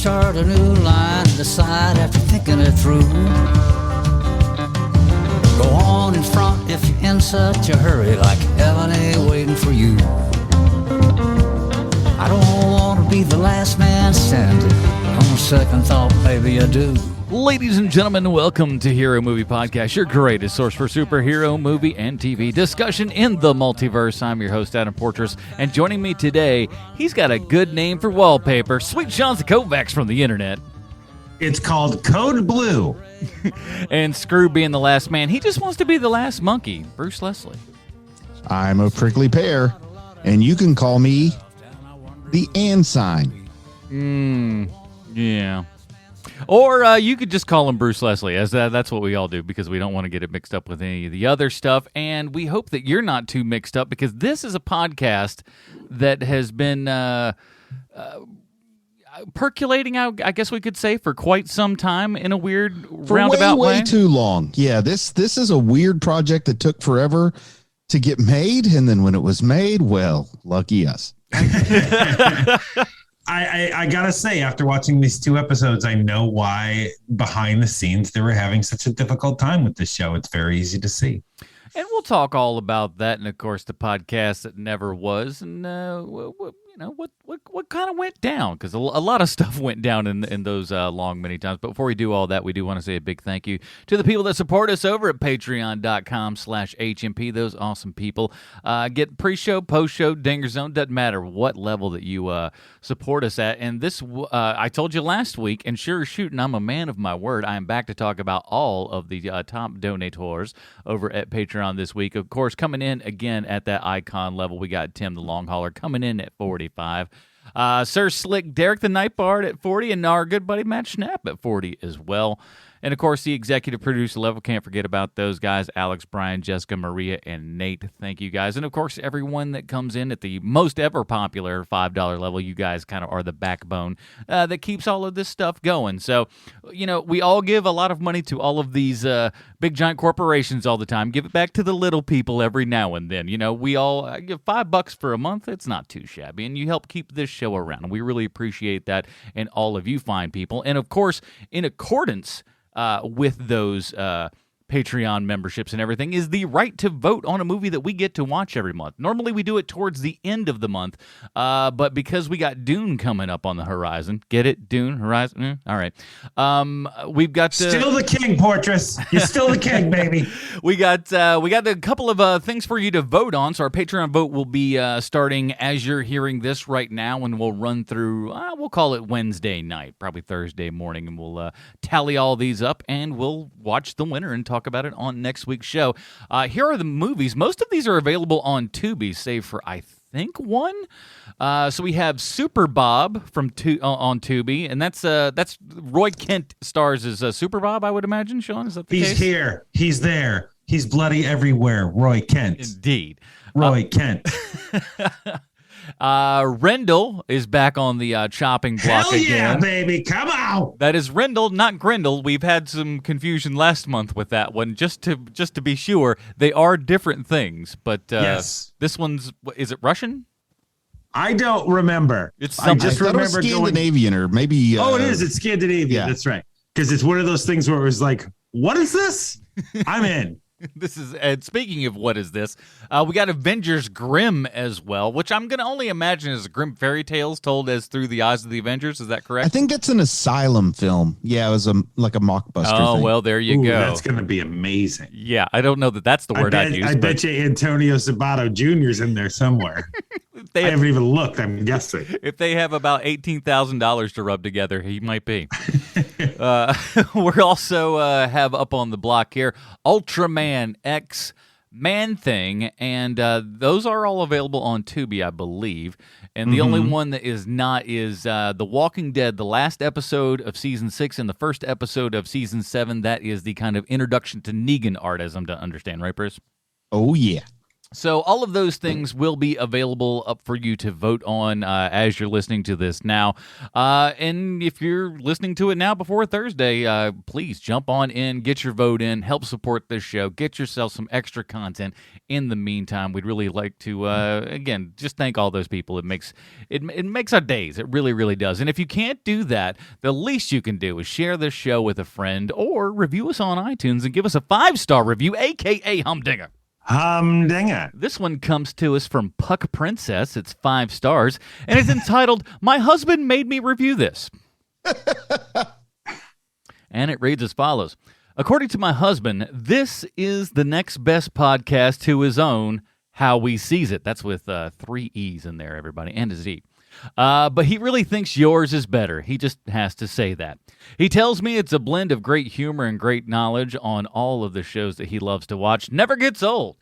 start a new line, decide after thinking it through. Go on in front if you're in such a hurry, like heaven ain't waiting for you. I don't want to be the last man standing. On second thought, maybe I do. Ladies and gentlemen, welcome to Hero Movie Podcast, your greatest source for superhero movie and TV discussion in the multiverse. I'm your host, Adam Portress, and joining me today, he's got a good name for wallpaper. Sweet Sean Kovacs from the internet. It's called Code Blue. And Screw being the last man, he just wants to be the last monkey, Bruce Leslie. I'm a prickly pear, and you can call me the and sign. Yeah. Or you could just call him Bruce Leslie, as that's what we all do, because we don't want to get it mixed up with any of the other stuff. And we hope that you're not too mixed up, because this is a podcast that has been percolating out, I guess we could say, for quite some time in a weird roundabout way. Way too long. Yeah, this is a weird project that took forever to get made, and then when it was made, well, lucky us. I gotta say, after watching these 2 episodes, I know why behind the scenes they were having such a difficult time with this show. It's very easy to see. And we'll talk all about that, and of course the podcast that never was, and what kind of went down, because a lot of stuff went down in those long many times. But before we do all that, we do want to say a big thank you to the people that support us over at patreon.com/HMP. Those awesome people get pre-show, post-show, Dinger Zone. Doesn't matter what level that you support us at. And this, I told you last week, and sure as shooting, I'm a man of my word. I am back to talk about all of the top donators over at Patreon this week. Of course, coming in again at that icon level, we got Tim the Longhauler coming in at 45. Sir Slick Derrick the Night Bard at 40, and our good buddy Matt Schnapp at 40 as well. And, of course, the executive producer level, can't forget about those guys, Alex, Brian, Jessica, Maria, and Nate. Thank you, guys. And, of course, everyone that comes in at the most ever popular $5 level, you guys kind of are the backbone that keeps all of this stuff going. So, we all give a lot of money to all of these big, giant corporations all the time. Give it back to the little people every now and then. We all give $5 for a month. It's not too shabby. And you help keep this show around. And we really appreciate that, and all of you fine people. And, of course, in accordance with those Patreon memberships and everything, is the right to vote on a movie that we get to watch every month. Normally we do it towards the end of the month, but because we got Dune coming up on the horizon, get it? Dune, Horizon? All right. We've got... still the king, Portress. You're still the king, baby. We got a couple of things for you to vote on, so our Patreon vote will be starting as you're hearing this right now, and we'll run through, we'll call it Wednesday night, probably Thursday morning, and we'll tally all these up, and we'll watch the winner and talk about it on next week's show. Here are the movies. Most of these are available on Tubi, save for, I think, one. So we have Super Bob from on Tubi, and that's Roy Kent stars as Super Bob, I would imagine. Sean, is that the case? He's here. He's there. He's bloody everywhere. Roy Kent. Indeed. Roy Kent. Rendell is back on the chopping block again. Hell yeah, baby. Come on. That is Rendell, not Grendel. We've had some confusion last month with that one. Just to be sure, they are different things. But yes. This one's, is it Russian? I don't remember. It's I just remember Scandinavian or maybe. It is. It's Scandinavian. Yeah. That's right. Because it's one of those things where it was like, what is this? I'm in. This is, and speaking of what is this, we got Avengers Grimm as well, which I'm going to only imagine is Grimm fairy tales told as through the eyes of the Avengers. Is that correct? I think it's an asylum film. Yeah, it was like a mockbuster. Oh, thing. well, there you Ooh, go. That's going to be amazing. Yeah, I don't know that that's the word I'd use. I bet you Antonio Sabato Jr.'s in there somewhere. I haven't even looked. I'm guessing. If they have about $18,000 to rub together, he might be. We also have up on the block here Ultraman X Man-Thing, and those are all available on Tubi, I believe. And the only one that is not is The Walking Dead, the last episode of Season 6 and the first episode of Season 7. That is the kind of introduction to Negan art, as I'm to understand, right, Bruce? Oh, yeah. So all of those things will be available up for you to vote on as you're listening to this now. And if you're listening to it now before Thursday, please jump on in, get your vote in, help support this show, get yourself some extra content in the meantime. We'd really like to, again, just thank all those people. It makes our days. It really, really does. And if you can't do that, the least you can do is share this show with a friend or review us on iTunes and give us a 5-star review, a.k.a. Humdinger. Humdinger. This one comes to us from Puck Princess. It's 5 stars, and it's entitled, My Husband Made Me Review This. And it reads as follows. According to my husband, this is the next best podcast to his own, How We Sees It. That's with 3 E's in there, everybody, and a Z. But he really thinks yours is better. He just has to say that. He tells me it's a blend of great humor and great knowledge on all of the shows that he loves to watch. Never gets old.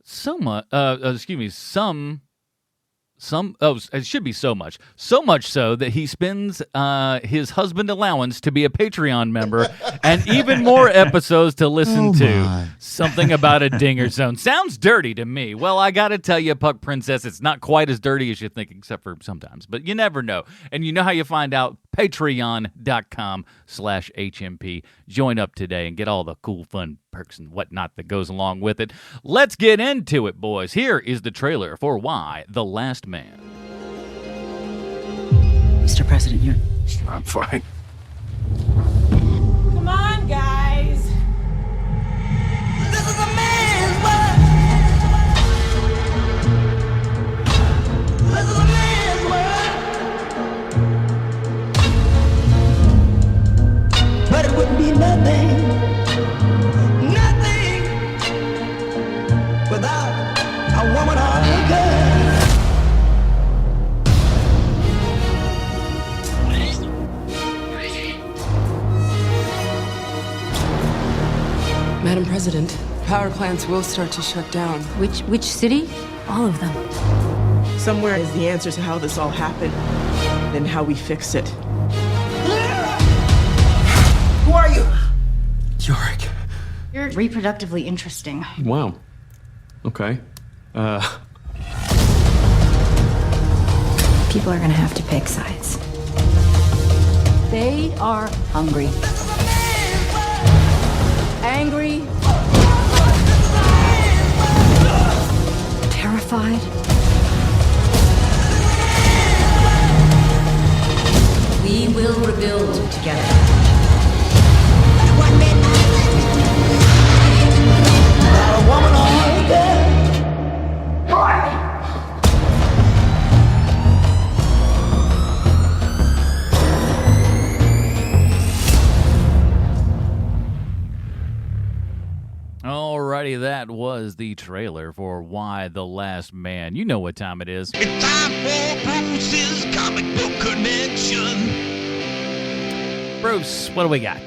It should be so much. So much so that he spends his husband allowance to be a Patreon member and even more episodes to listen to. Something about a dinger zone. Sounds dirty to me. Well, I got to tell you, Puck Princess, it's not quite as dirty as you think, except for sometimes. But you never know. And you know how you find out? Patreon.com/HMP. Join up today and get all the cool, fun perks and whatnot that goes along with it. Let's get into it, boys. Here is the trailer for Y: The Last Man. Mr. President, you're... I'm fine. Come on, guys. This is a man's world. This is a man's world. But it wouldn't be nothing without a woman or a girl. Madam President, power plants will start to shut down. Which city? All of them. Somewhere is the answer to how this all happened and how we fix it. Who are you? Yorick. You're reproductively interesting. Wow. Okay. People are gonna have to pick sides. They are hungry. Angry. Terrified. We will rebuild together. A woman or a girl. Alrighty, that was the trailer for Y: The Last Man. You know what time it is. It's time for Bruce's Comic Book Connection. Bruce, what do we got?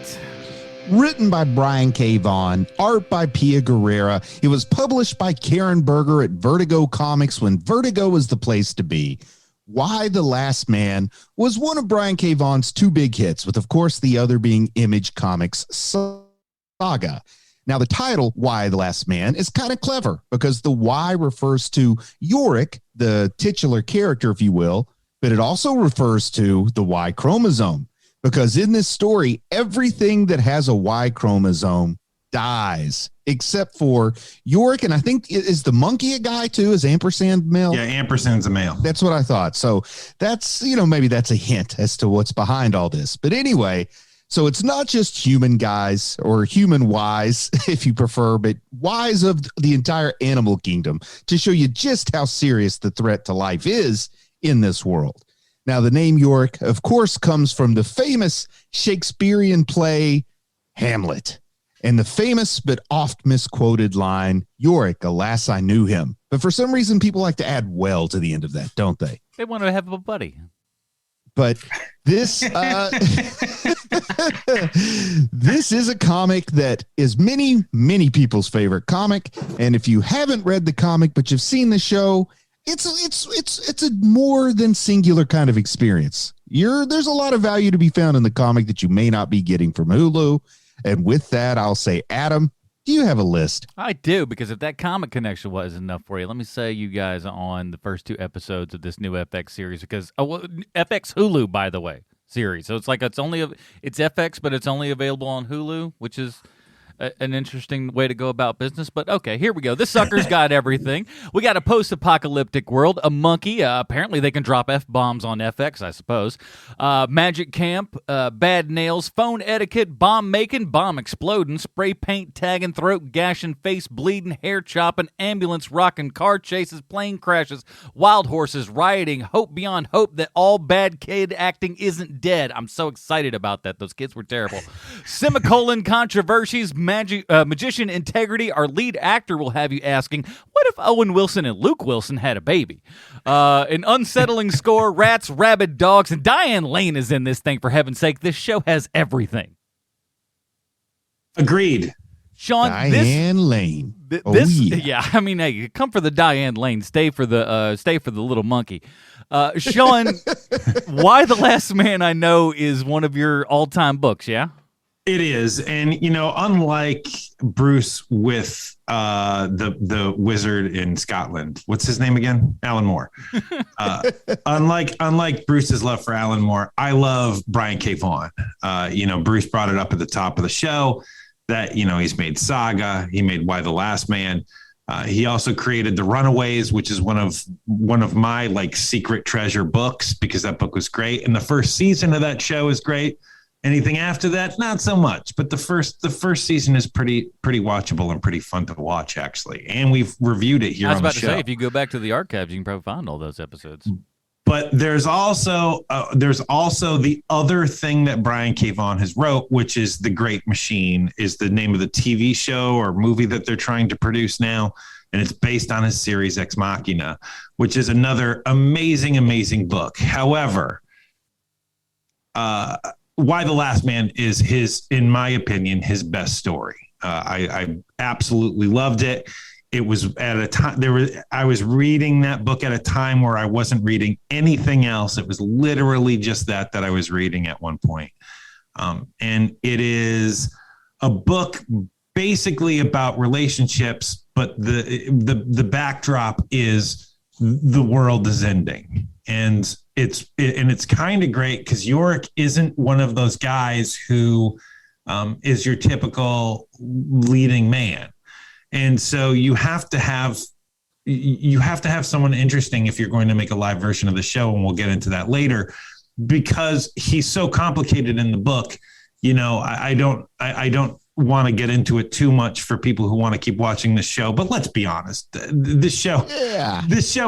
Written by Brian K Vaughn, art by Pia Guerrera. It was published by Karen Berger at Vertigo Comics when Vertigo was the place to be. Y: The Last Man was one of Brian K Vaughn's 2 big hits, with of course the other being Image Comics' Saga. Now the title, Y: The Last Man, is kind of clever because the Y refers to Yorick, the titular character, if you will, but it also refers to the Y chromosome. Because in this story, everything that has a Y chromosome dies, except for Yorick. And I think, is the monkey a guy too? Is ampersand male? Yeah, ampersand's a male. That's what I thought. So that's, maybe that's a hint as to what's behind all this. But anyway, so it's not just human guys or human Ys, if you prefer, but Ys of the entire animal kingdom to show you just how serious the threat to life is in this world. Now, the name Yorick, of course, comes from the famous Shakespearean play Hamlet and the famous but oft misquoted line, Yorick, alas, I knew him. But for some reason, people like to add well to the end of that, don't they? They want to have a buddy. But this this is a comic that is many, many people's favorite comic. And if you haven't read the comic, but you've seen the show, it's a more than singular kind of experience. There's a lot of value to be found in the comic that you may not be getting from Hulu. And with that, I'll say, Adam, Do you have a list? I do, because if that comic connection wasn't enough for you, let me say you guys on the first 2 episodes of this new FX series, because FX Hulu, by the way, series. So it's like it's FX, but it's only available on Hulu, which is an interesting way to go about business. But okay, here we go. This sucker's got everything. We got a post-apocalyptic world, a monkey. Apparently they can drop F-bombs on FX, I suppose. Magic camp, bad nails, phone etiquette, bomb making, bomb exploding, spray paint tagging, throat gashing, face bleeding, hair chopping, ambulance rocking, car chases, plane crashes, wild horses, rioting, hope beyond hope that all bad kid acting isn't dead. I'm so excited about that. Those kids were terrible. Semicolon controversies, magician integrity. Our lead actor will have you asking, what if Owen Wilson and Luke Wilson had a baby? An unsettling score, rats, rabid dogs, and Diane Lane is in this thing, for heaven's sake. This show has everything. Agreed. Sean, Diane Lane. Yeah, I mean, hey, come for the Diane Lane, stay for the little monkey. Sean, Why the Last Man I Know is one of your all-time books, yeah? It is. And, unlike Bruce with the wizard in Scotland, what's his name again? Alan Moore. Unlike Bruce's love for Alan Moore, I love Brian K. Vaughn. Bruce brought it up at the top of the show that, he's made Saga. He made Why the Last Man. He also created The Runaways, which is one of my secret treasure books, because that book was great. And the first season of that show is great. Anything after that, not so much. But the first season is pretty watchable and pretty fun to watch, actually. And we've reviewed it here on the show. I was about to say, if you go back to the archives, you can probably find all those episodes. But there's also the other thing that Brian K. Vaughn has wrote, which is The Great Machine, is the name of the TV show or movie that they're trying to produce now. And it's based on his series Ex Machina, which is another amazing, amazing book. However, Why the Last Man is in my opinion, his best story. I absolutely loved it. It was at a time I was reading that book at a time where I wasn't reading anything else. It was literally just that I was reading at one point. And it is a book basically about relationships, but the backdrop is the world is ending. And it's kind of great because Yorick isn't one of those guys who is your typical leading man. And so you have to have someone interesting if you're going to make a live version of the show. And we'll get into that later, because he's so complicated in the book. I don't want to get into it too much for people who want to keep watching this show, but let's be honest, this show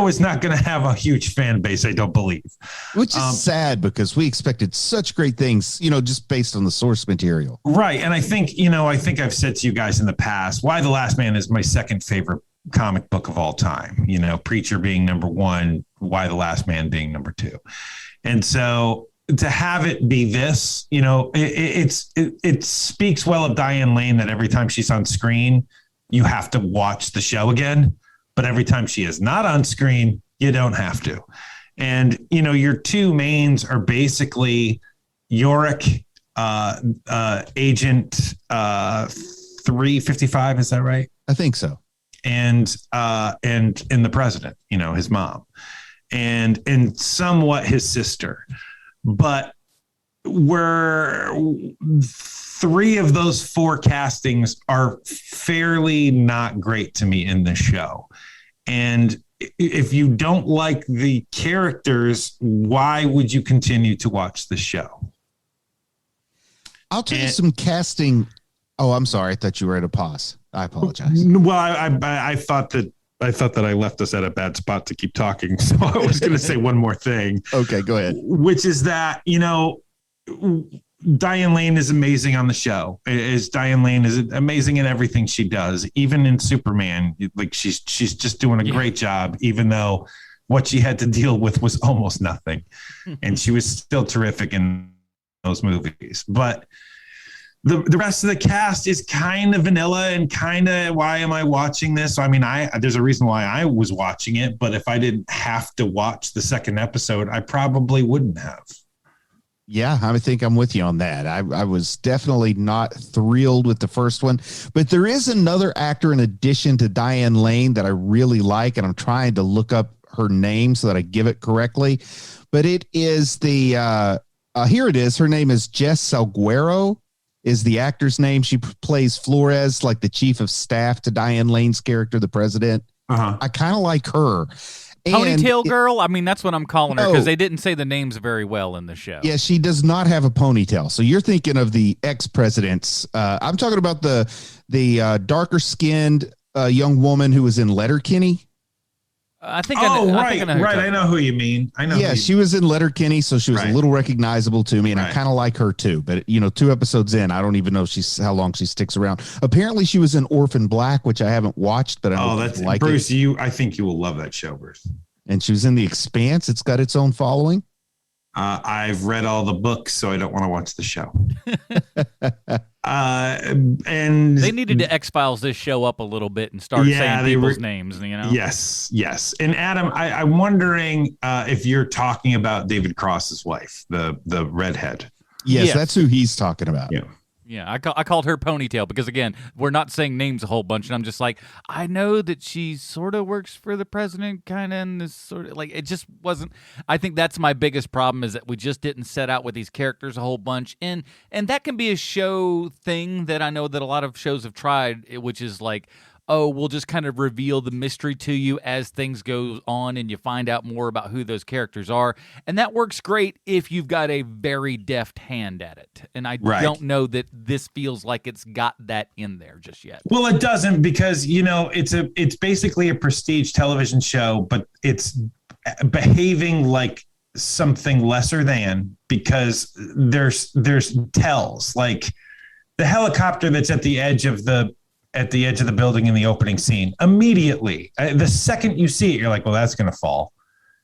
is not going to have a huge fan base, I don't believe. Which is sad, because we expected such great things, just based on the source material. Right. And I think I've said to you guys in the past, Why the Last Man is my second favorite comic book of all time. Preacher being number 1, Why the Last Man being number 2. And so to have it be this, it speaks well of Diane Lane that every time she's on screen, you have to watch the show again. But every time she is not on screen, you don't have to. And, your two mains are basically Yorick, Agent 355. Is that right? I think so. And the president, his mom, and somewhat his sister. But three of those 4 castings are fairly not great to me in this show. And if you don't like the characters, why would you continue to watch the show? I'll tell you some casting. Oh, I'm sorry. I thought you were at a pause. I apologize. Well, I thought that I left us at a bad spot to keep talking. So I was going to say one more thing. Okay, go ahead. Which is that, Diane Lane is amazing on the show. Diane Lane is amazing in everything she does, even in Superman. Like she's just doing a great job, even though what she had to deal with was almost nothing. And she was still terrific in those movies. But the rest of the cast is kind of vanilla and kind of, why am I watching this? I mean, there's a reason why I was watching it, but if I didn't have to watch the second episode, I probably wouldn't have. Yeah, I think I'm with you on that. I was definitely not thrilled with the first one, but there is another actor in addition to Diane Lane that I really like, and I'm trying to look up her name so that I give it correctly. But it is the here it is. Her name is Jess Salguero is the actor's name. She plays Flores, like the chief of staff to Diane Lane's character, the president. I kind of like her. Ponytail girl? I mean, that's what I'm calling her because they didn't say the names very well in the show. Yeah, she does not have a ponytail. So you're thinking of the ex-presidents. I'm talking about the darker-skinned young woman who was in Letterkenny. I think I know who you mean. I know. Yeah, she was in Letterkenny, so she was a little recognizable to me, and I kind of like her too. But 2 episodes in, I don't even know how long she sticks around. Apparently, she was in Orphan Black, which I haven't watched, but that's like Bruce. I think you will love that show, Bruce. And she was in The Expanse. It's got its own following. I've read all the books, so I don't want to watch the show. And they needed to X-Files this show up a little bit and start saying people's names, Yes. And Adam, I'm wondering if you're talking about David Cross's wife, the redhead. Yes, that's who he's talking about. Yeah, I called her Ponytail because, again, we're not saying names a whole bunch, and I'm just like, I know that she sort of works for the president, kind of, and this sort of, like, it just wasn't. I think that's my biggest problem is that we just didn't set out with these characters a whole bunch, and that can be a show thing that I know that a lot of shows have tried, which is like, oh, we'll just kind of reveal the mystery to you as things go on and you find out more about who those characters are. And that works great if you've got a very deft hand at it. And I don't know that this feels like it's got that in there just yet. Well, it doesn't because, it's basically a prestige television show, but it's behaving like something lesser than because there's tells like the helicopter that's at the edge of the building in the opening scene. Immediately, the second you see it, you're like, well, that's going to fall.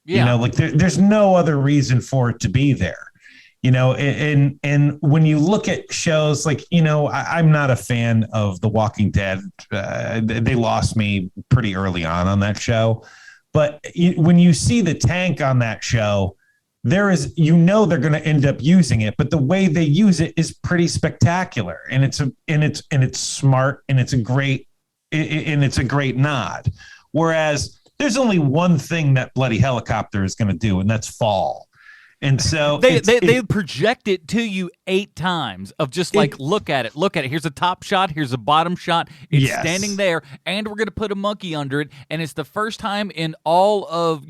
Yeah. There's no other reason for it to be there. And when you look at shows like, I'm not a fan of The Walking Dead. They lost me pretty early on that show. But when you see the tank on that show, there is, they're going to end up using it, but the way they use it is pretty spectacular, and it's smart, and it's a great nod. Whereas there's only one thing that bloody helicopter is going to do, and that's fall. And so they project it to you 8 times of just like, look at it. Here's a top shot. Here's a bottom shot. It's standing there, and we're going to put a monkey under it. And it's the first time in all of,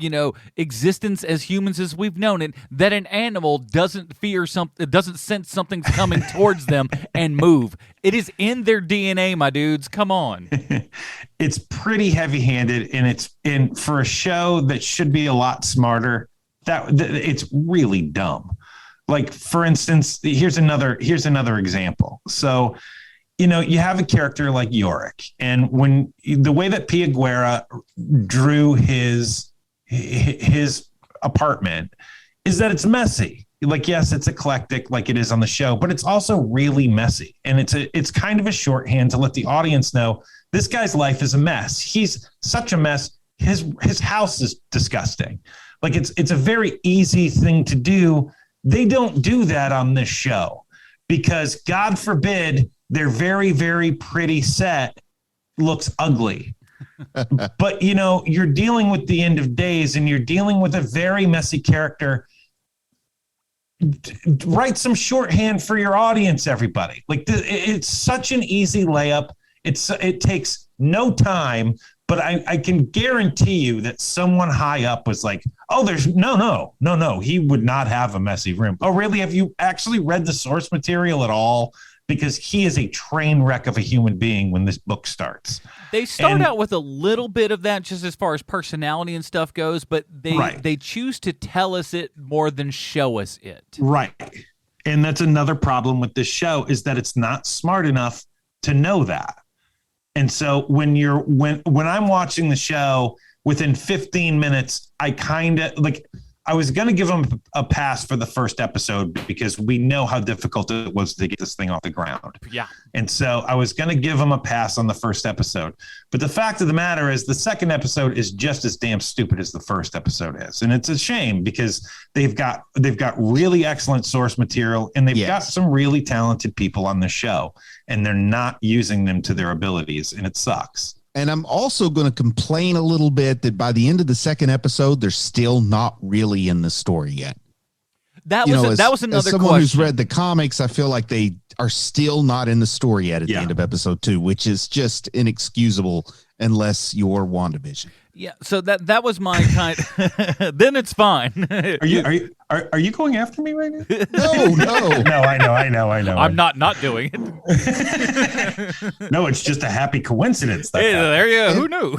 existence as humans as we've known it, that an animal doesn't fear something, doesn't sense something's coming towards them and move. It is in their DNA, my dudes. Come on. It's pretty heavy-handed, and for a show that should be a lot smarter, that it's really dumb. Like, for instance, here's another example. So, you have a character like Yorick, and when the way that Pia Guerra drew his apartment is that it's messy. Like, yes, it's eclectic like it is on the show, but it's also really messy. And it's kind of a shorthand to let the audience know this guy's life is a mess. He's such a mess. His house is disgusting. Like, it's a very easy thing to do. They don't do that on this show because, God forbid, their very, very pretty set looks ugly. But, you're dealing with the end of days, and you're dealing with a very messy character. Write some shorthand for your audience, everybody. Like, it's such an easy layup. It takes no time. But I can guarantee you that someone high up was like, oh, there's no. He would not have a messy room. Oh, really? Have you actually read the source material at all? Because he is a train wreck of a human being when this book starts. They start out with a little bit of that just as far as personality and stuff goes, but they choose to tell us it more than show us it. Right. And that's another problem with this show is that it's not smart enough to know that. And so when I'm watching the show, within 15 minutes, I kind of like, I was going to give them a pass for the first episode because we know how difficult it was to get this thing off the ground. Yeah. And so I was going to give them a pass on the first episode. But the fact of the matter is the second episode is just as damn stupid as the first episode is. And it's a shame because they've got really excellent source material and they've got some really talented people on the show and they're not using them to their abilities. And it sucks. And I'm also going to complain a little bit that by the end of the second episode, they're still not really in the story yet. That was another as someone question. who's read the comics, I feel like they are still not in the story yet at the end of episode 2, which is just inexcusable unless you're WandaVision. Yeah, so that was my kind. Then it's fine. Are you going after me right now? No. No, I know. I'm not doing it. No, it's just a happy coincidence. Hey, there you go. Who knew?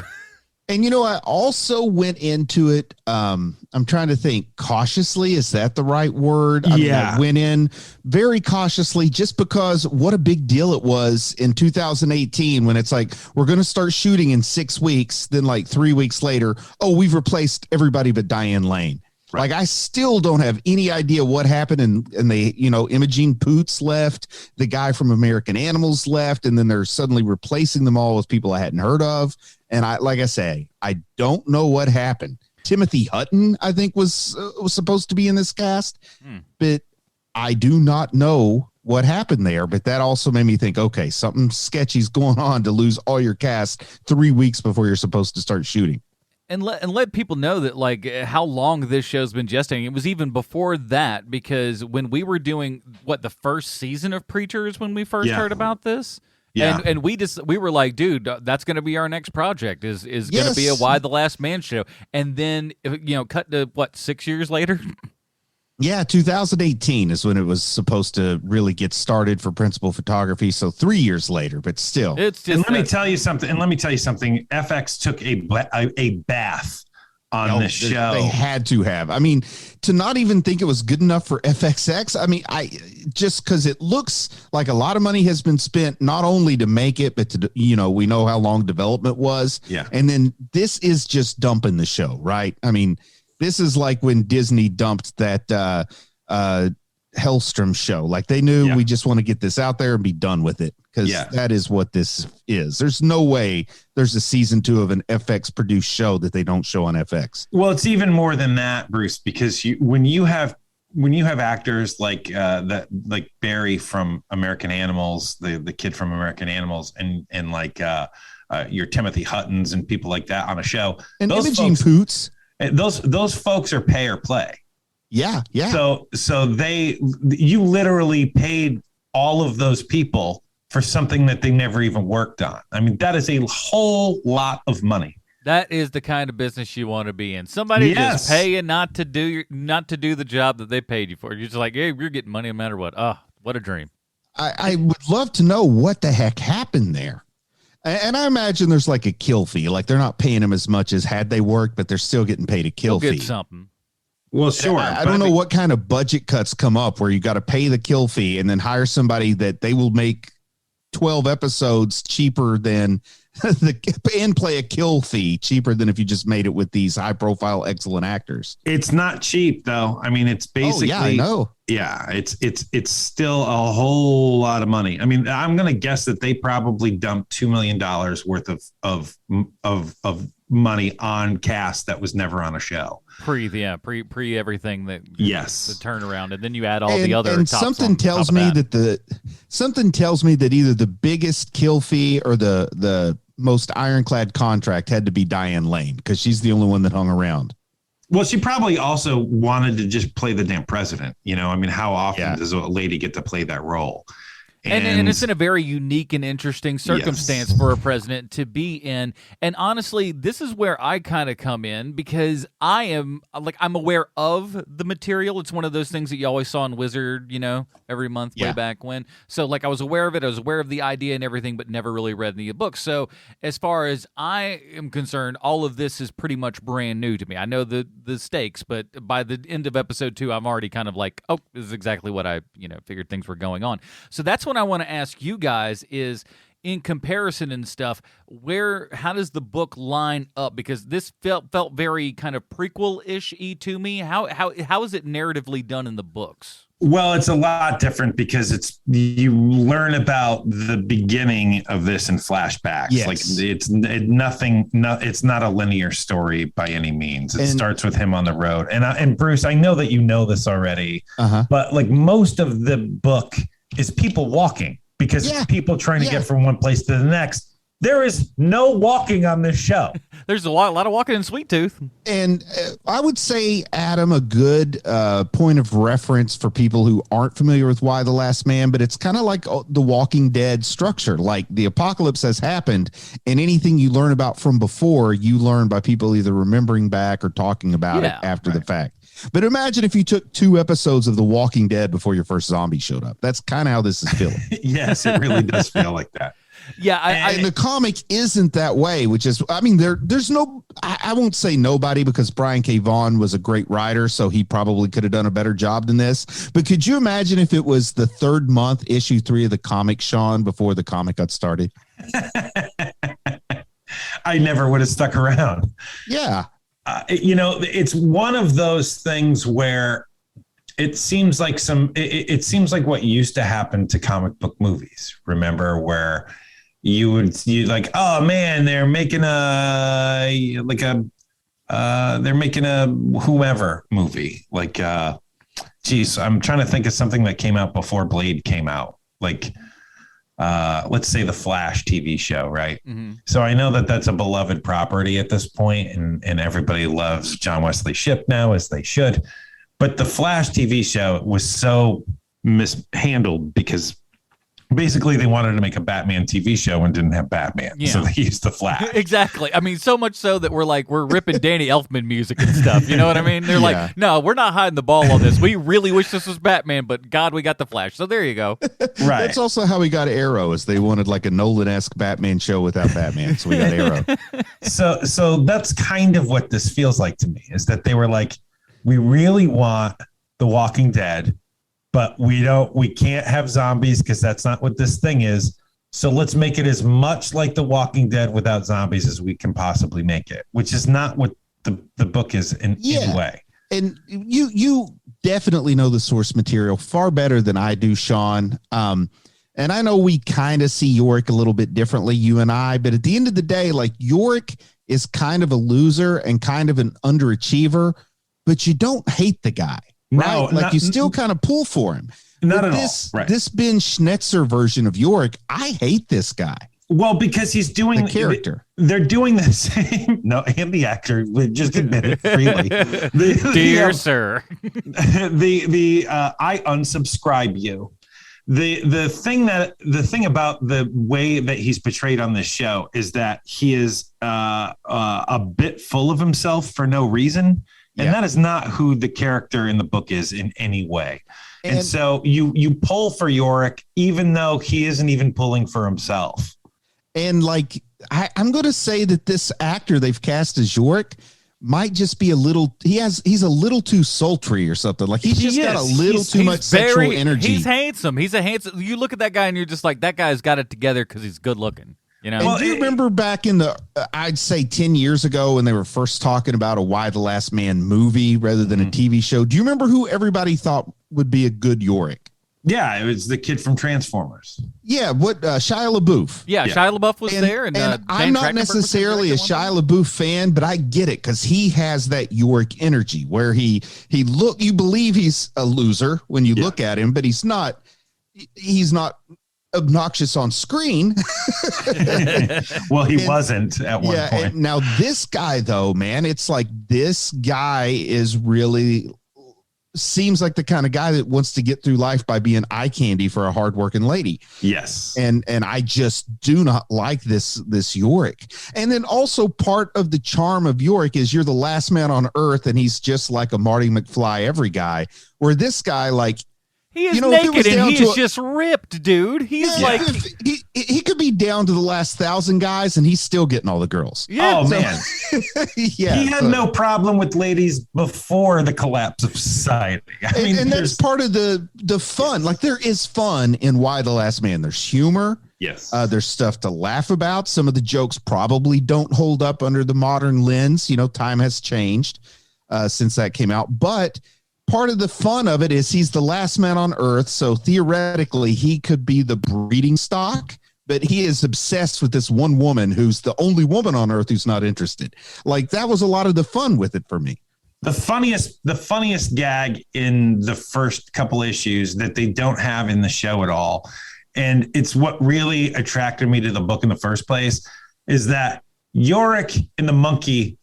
And I also went into it. I'm trying to think cautiously. Is that the right word? I mean, I went in very cautiously just because what a big deal it was in 2018 when it's like, we're going to start shooting in 6 weeks. Then like 3 weeks later, we've replaced everybody but Diane Lane. Right. Like I still don't have any idea what happened. And they, Imogene Poots left, the guy from American Animals left, and then they're suddenly replacing them all with people I hadn't heard of. And I don't know what happened. Timothy Hutton, I think, was supposed to be in this cast, but I do not know what happened there. But that also made me think, okay, something sketchy's going on to lose all your cast 3 weeks before you're supposed to start shooting. And let people know that like how long this show's been gestating. It was even before that because when we were doing the first season of Preachers when we first heard about this. Yeah. And we were like, dude, that's going to be our next project is going to be a Why the Last Man show. And then, cut to 6 years later? Yeah, 2018 is when it was supposed to really get started for principal photography. So 3 years later, but still. It's just and let me tell you something. FX took a bath on this show. They had to have. I mean, to not even think it was good enough for FXX. I mean, just because it looks like a lot of money has been spent not only to make it, but to, we know how long development was. Yeah. And then this is just dumping the show, right? I mean, this is like when Disney dumped that Hellstrom show. Like they knew we just want to get this out there and be done with it. Because that is what this is. There's no way there's a season 2 of an FX produced show that they don't show on FX. Well, it's even more than that, Bruce, because when you have actors like like Barry from American Animals, the kid from American Animals, and like your Timothy Huttons and people like that on a show, and Imogene Poots, those folks are pay or play. Yeah. So you literally paid all of those people for something that they never even worked on. I mean, that is a whole lot of money. That is the kind of business you want to be in. Somebody just pay you not to do the job that they paid you for. You're just like, hey, you're getting money no matter what. Oh, what a dream. I would love to know what the heck happened there. And I imagine there's like a kill fee. Like they're not paying them as much as had they worked, but they're still getting paid a kill fee. Get something. Well, sure. I don't know what kind of budget cuts come up where you got to pay the kill fee and then hire somebody that they will make 12 episodes cheaper than and play a kill fee cheaper than if you just made it with these high profile, excellent actors. It's not cheap though. I mean, it's basically, I know. Yeah, it's still a whole lot of money. I mean, I'm going to guess that they probably dumped $2 million worth of money on cast that was never on a show. Pre everything that the turnaround, and then you add all and, the other. And something tells me that either the biggest kill fee or the most ironclad contract had to be Diane Lane because she's the only one that hung around. Well, she probably also wanted to just play the damn president. I mean, how often does a lady get to play that role? And it's in a very unique and interesting circumstance for a president to be in. And honestly, this is where I kind of come in because I'm aware of the material. It's one of those things that you always saw in Wizard, every month way back when. So I was aware of it. I was aware of the idea and everything, but never really read any books. So as far as I am concerned, all of this is pretty much brand new to me. I know the stakes, but by the end of episode 2, I'm already kind of like, oh, this is exactly what I, figured things were going on. So that's what I want to ask you guys is in comparison and stuff, how does the book line up? Because this felt very kind of prequel-ish to me. How is it narratively done in the books? Well, it's a lot different because you learn about the beginning of this in flashbacks. Yes. Like it's not a linear story by any means. It starts with him on the road. And Bruce, I know that you know this already, but like most of the book is people walking because people trying to get from one place to the next. There is no walking on this show. There's a lot of walking in Sweet Tooth. And I would say, Adam, a good point of reference for people who aren't familiar with Why the Last Man, but it's kind of like the Walking Dead structure. Like the apocalypse has happened, and anything you learn about from before, you learn by people either remembering back or talking about it after the fact. But imagine if you took 2 episodes of The Walking Dead before your first zombie showed up. That's kind of how this is feeling. Yes, it really does feel like that. Yeah, and the comic isn't that way, which is, I mean, there's no, I won't say nobody because Brian K. Vaughn was a great writer, so he probably could have done a better job than this. But could you imagine if it was the 3rd month, issue 3 of the comic, Sean, before the comic got started? I never would have stuck around. Yeah. It's one of those things where it seems like it seems like what used to happen to comic book movies. Remember where you like, oh man, they're making a whomever movie. Like, geez, I'm trying to think of something that came out before Blade came out. Like, let's say the Flash TV show, right? Mm-hmm. So I know that that's a beloved property at this point, and everybody loves John Wesley Shipp now, as they should. But the Flash TV show was so mishandled because basically they wanted to make a Batman TV show and didn't have Batman. Yeah. So they used the Flash. Exactly. I mean, so much so that we're ripping Danny Elfman music and stuff. You know what I mean? They're like, no, we're not hiding the ball on this. We really wish this was Batman, but God, we got the Flash. So there you go. Right. That's also how we got Arrow, is they wanted like a Nolan-esque Batman show without Batman. So we got Arrow. So that's kind of what this feels like to me, is that they were like, we really want The Walking Dead, but we can't have zombies because that's not what this thing is. So let's make it as much like The Walking Dead without zombies as we can possibly make it, which is not what the book is in any way. And you definitely know the source material far better than I do, Sean. And I know we kind of see Yorick a little bit differently, you and I, but at the end of the day, like, Yorick is kind of a loser and kind of an underachiever, but you don't hate the guy. Right? No, you still kind of pull for him. Not at all. Right. This Ben Schnetzer version of Yorick, I hate this guy. Well, because he's doing the character. They're doing the same. No, and the actor would just admit it freely. Dear sir. I unsubscribe you. The thing about the way that he's portrayed on this show is that he is a bit full of himself for no reason. And that is not who the character in the book is in any way. And so you pull for Yorick, even though he isn't even pulling for himself. And like, I'm going to say that this actor they've cast as Yorick might just be he's a little too sultry or something. Like he's got a little too much sexual energy. He's handsome. You look at that guy and you're just like, that guy's got it together because he's good looking. You know? And do you remember back in I'd say 10 years ago when they were first talking about a Why the Last Man movie rather than a TV show? Do you remember who everybody thought would be a good Yorick? Yeah, it was the kid from Transformers. Yeah, Shia LaBeouf. Yeah, Shia LaBeouf was there. And I'm not necessarily a Shia LaBeouf fan, but I get it because he has that Yorick energy where you believe he's a loser when you look at him, but he's not obnoxious on screen. Well, he wasn't at one point. Now this guy though, man, it's like this guy is really seems like the kind of guy that wants to get through life by being eye candy for a hardworking lady. Yes. And I just do not like this Yorick. And then also part of the charm of Yorick is you're the last man on earth and he's just like a Marty McFly every guy, where this guy, like, he is naked and he is just ripped, dude. He's like he could be down to the last 1,000 guys and he's still getting all the girls. Yeah. Oh man. He had no problem with ladies before the collapse of society. I mean, that's part of the fun. Like, there is fun in Why the Last Man. There's humor. Yes. There's stuff to laugh about. Some of the jokes probably don't hold up under the modern lens. You know, time has changed since that came out. But part of the fun of it is he's the last man on Earth. So theoretically, he could be the breeding stock. But he is obsessed with this one woman who's the only woman on Earth who's not interested. Like, that was a lot of the fun with it for me. The funniest gag in the first couple issues that they don't have in the show at all, and it's what really attracted me to the book in the first place, is that Yorick and the monkey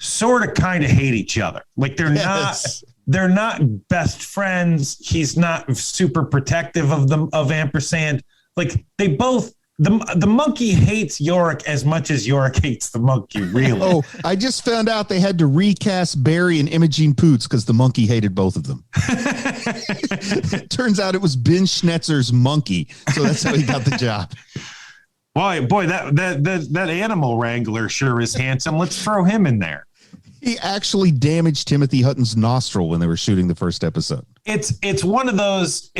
sort of kind of hate each other. Like, they're not best friends. He's not super protective of Ampersand. Like, they both. The monkey hates Yorick as much as Yorick hates the monkey, really. Oh, I just found out they had to recast Barry and Imogene Poots because the monkey hated both of them. Turns out it was Ben Schnetzer's monkey, so that's how he got the job. Boy, that animal wrangler sure is handsome. Let's throw him in there. He actually damaged Timothy Hutton's nostril when they were shooting the first episode. It's one of those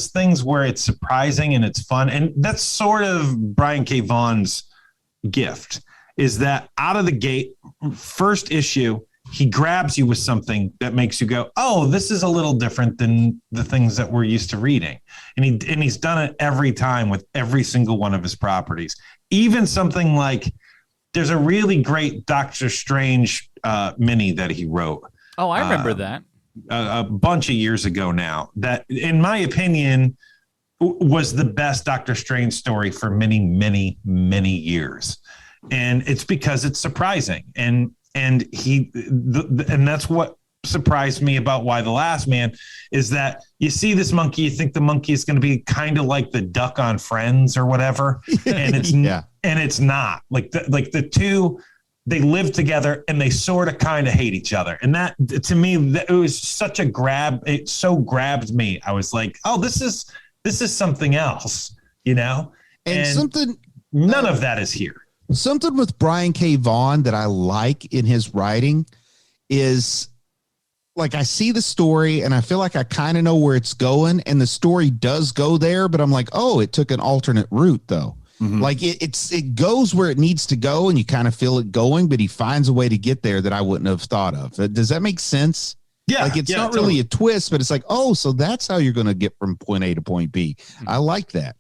things where it's surprising and it's fun, and that's sort of Brian K Vaughn's gift, is that out of the gate, first issue, he grabs you with something that makes you go, oh, this is a little different than the things that we're used to reading, and he's done it every time with every single one of his properties. Even something like, there's a really great Doctor Strange mini that he wrote. Oh, I remember that. A bunch of years ago now, that in my opinion was the best Doctor Strange story for many, many, many years. And it's because it's surprising. And that's what surprised me about Why the Last Man, is that you see this monkey, you think the monkey is going to be kind of like the duck on Friends or whatever. And it's and it's not. Like the two, they live together and they sort of kind of hate each other. And that, to me, it was such a grab. It so grabbed me. I was like, oh, this is something else, you know? And something, none of that is here. Something with Brian K Vaughn that I like in his writing is, like, I see the story and I feel like I kind of know where it's going, and the story does go there, but I'm like, oh, it took an alternate route though. Mm-hmm. Like it goes where it needs to go, and you kind of feel it going, but he finds a way to get there that I wouldn't have thought of. Does that make sense? Yeah. Like, it's not really a twist, but it's like, oh, so that's how you're going to get from point A to point B. I like that.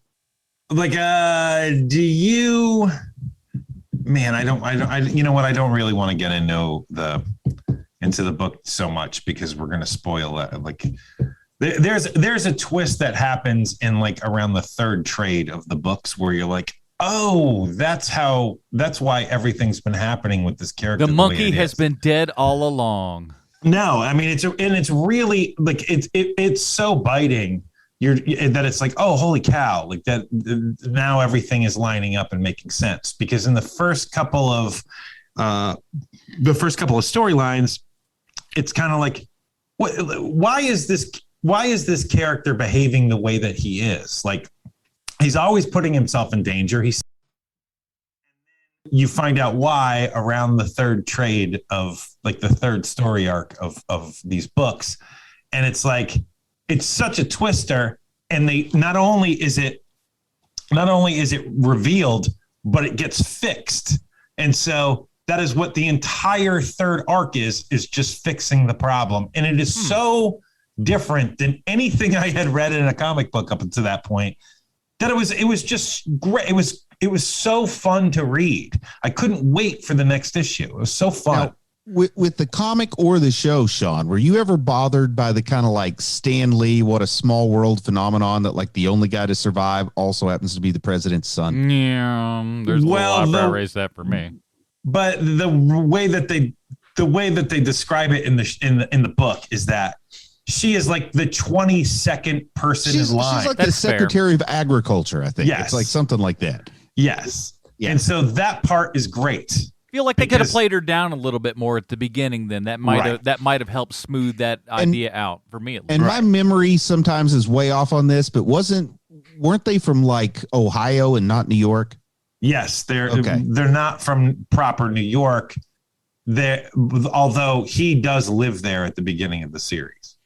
Like, do you, man, I you know what? I don't really want to get into the book so much because we're going to spoil it. Like, there's a twist that happens in, like, around the third trade of the books where you're like, oh, that's why everything's been happening with this character. The monkey has been dead all along. No, I mean, it's really, like, it's so biting that it's like, oh, holy cow. Like, that now everything is lining up and making sense, because in the first couple of storylines, it's kind of like, why is this character behaving the way that he is? Like, he's always putting himself in danger. You find out why around the third trade of, like, the third story arc of these books. And it's like, it's such a twister. And they, not only is it revealed, but it gets fixed. And so that is what the entire third arc is just fixing the problem. And it is so different than anything I had read in a comic book up until that point, that it was just great. It was so fun to read. I couldn't wait for the next issue. It was so fun. Now, with the comic or the show, Sean, were you ever bothered by the kind of like Stan Lee, what a small world phenomenon, that, like, the only guy to survive also happens to be the president's son? Yeah, there's a little eyebrow raised that for me. But the way that they describe it in the book is that she is like the 22nd person in line. She's like the Secretary of Agriculture, I think. Yes. It's like something like that. Yes. Yeah. And so that part is great. I feel like they could have played her down a little bit more at the beginning. Then that might have helped smooth that idea out for me. At least. And my memory sometimes is way off on this, but weren't they from, like, Ohio and not New York? Yes, they're not from proper New York. Although he does live there at the beginning of the series.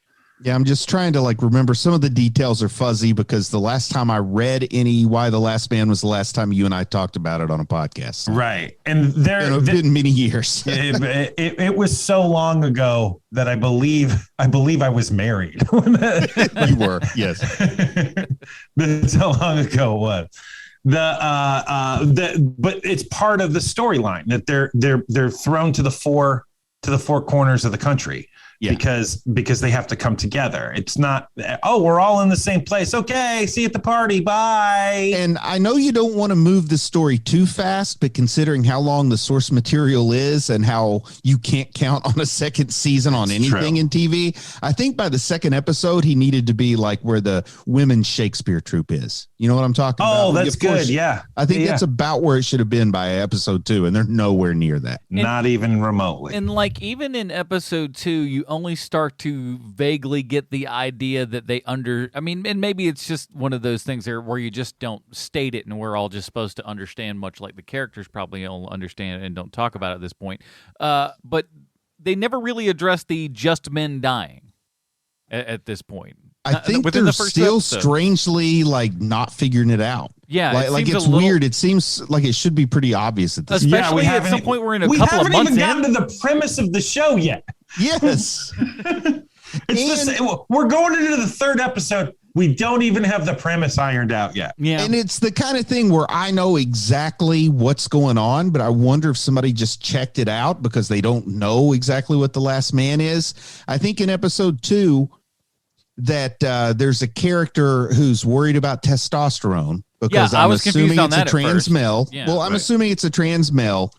Yeah, I'm just trying to like remember. Some of the details are fuzzy because the last time I read any Why the Last Man was the last time you and I talked about it on a podcast. Right. And It's been many years. it was so long ago that I believe I was married. You were, yes. That's how long ago it was. But it's part of the storyline that they're thrown to the four corners of the country. Yeah. Because they have to come together. It's not, oh, we're all in the same place. Okay, see you at the party. Bye. And I know you don't want to move the story too fast, but considering how long the source material is and how you can't count on a second season on anything in TV, I think by the second episode, he needed to be like where the women's Shakespeare troupe is. You know what I'm talking about? Oh, that's good. Yeah. I think that's about where it should have been by episode 2, and they're nowhere near that. Not even remotely. And like even in episode 2, you only start to vaguely get the idea that and maybe it's just one of those things there where you just don't state it and we're all just supposed to understand, much like the characters probably don't understand and don't talk about it at this point. But they never really address the just men dying at this point. I think they're still strangely like not figuring it out. Yeah, like it's weird. It seems like it should be pretty obvious at this point. Especially at some point we're in a couple of months. We haven't even gotten to the premise of the show yet. Yes. We're going into the third episode. We don't even have the premise ironed out yet. Yeah. And it's the kind of thing where I know exactly what's going on, but I wonder if somebody just checked it out because they don't know exactly what the last man is. I think in episode 2 that there's a character who's worried about testosterone because I'm assuming it's a trans male. Yeah, well, I'm assuming it's a trans male.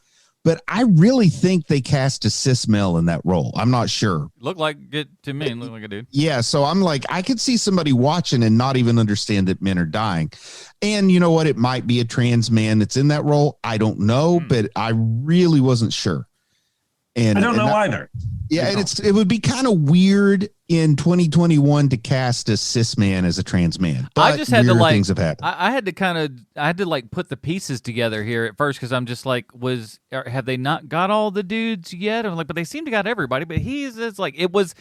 But I really think they cast a cis male in that role. I'm not sure. Looked like it to me. Looked like a dude. Yeah, so I'm like, I could see somebody watching and not even understand that men are dying. And you know what? It might be a trans man that's in that role. I don't know, but I really wasn't sure. And I don't know either. Yeah, and it would be kind of weird in 2021 to cast a cis man as a trans man. But I just had to like things have happened. I had to like put the pieces together here at first because I'm just like, have they not got all the dudes yet? I'm like, but they seem to got everybody. But it's like it was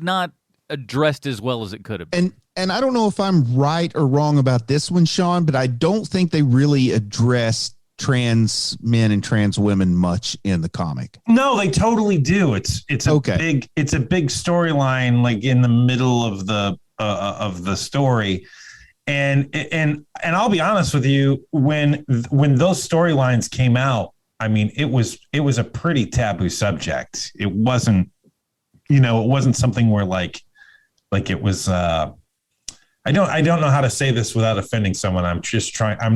not addressed as well as it could have been. And I don't know if I'm right or wrong about this one, Sean, but I don't think they really addressed trans men and trans women much in the comic. No, they totally do. It's a big storyline, like in the middle of the story. And I'll be honest with you, when those storylines came out, I mean, it was a pretty taboo subject. It wasn't something where like it was I don't know how to say this without offending someone. I'm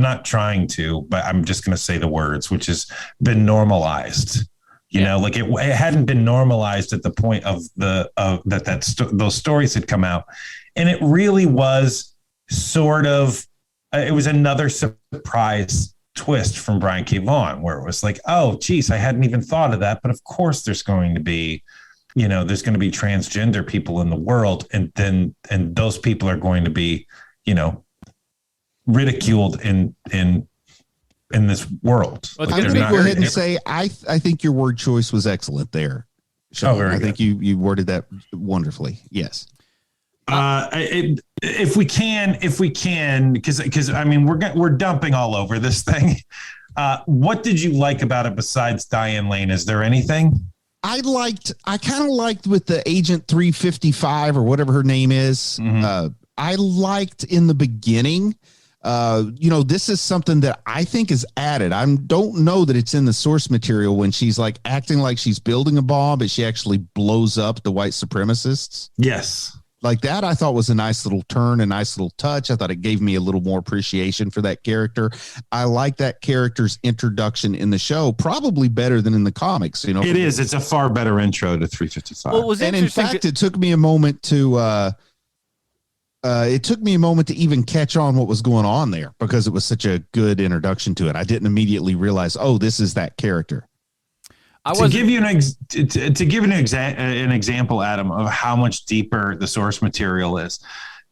not trying to, but I'm just going to say the words, which has been normalized. You know, like it hadn't been normalized at the point of those stories had come out. And it really was sort of, it was another surprise twist from Brian K Vaughn, where it was like, oh, geez, I hadn't even thought of that. But of course there's going to be transgender people in the world, and those people are going to be, ridiculed in this world. Well, I'm going to go ahead and say I think your word choice was excellent there, Sean. I think you worded that wonderfully. Yes. If we can, because I mean we're dumping all over this thing. What did you like about it besides Diane Lane? Is there anything? I kind of liked with the Agent 355 or whatever her name is. Mm-hmm. I liked in the beginning, this is something that I think is added. I don't know that it's in the source material when she's like acting like she's building a bomb, but she actually blows up the white supremacists. Yes. Like that, I thought was a nice little turn, a nice little touch. I thought it gave me a little more appreciation for that character. I like that character's introduction in the show, probably better than in the comics. It is. It's a far better intro to 355. Well, and in fact, it took me a moment to even catch on what was going on there because it was such a good introduction to it. I didn't immediately realize, oh, this is that character. To give you an example, Adam, of how much deeper the source material is.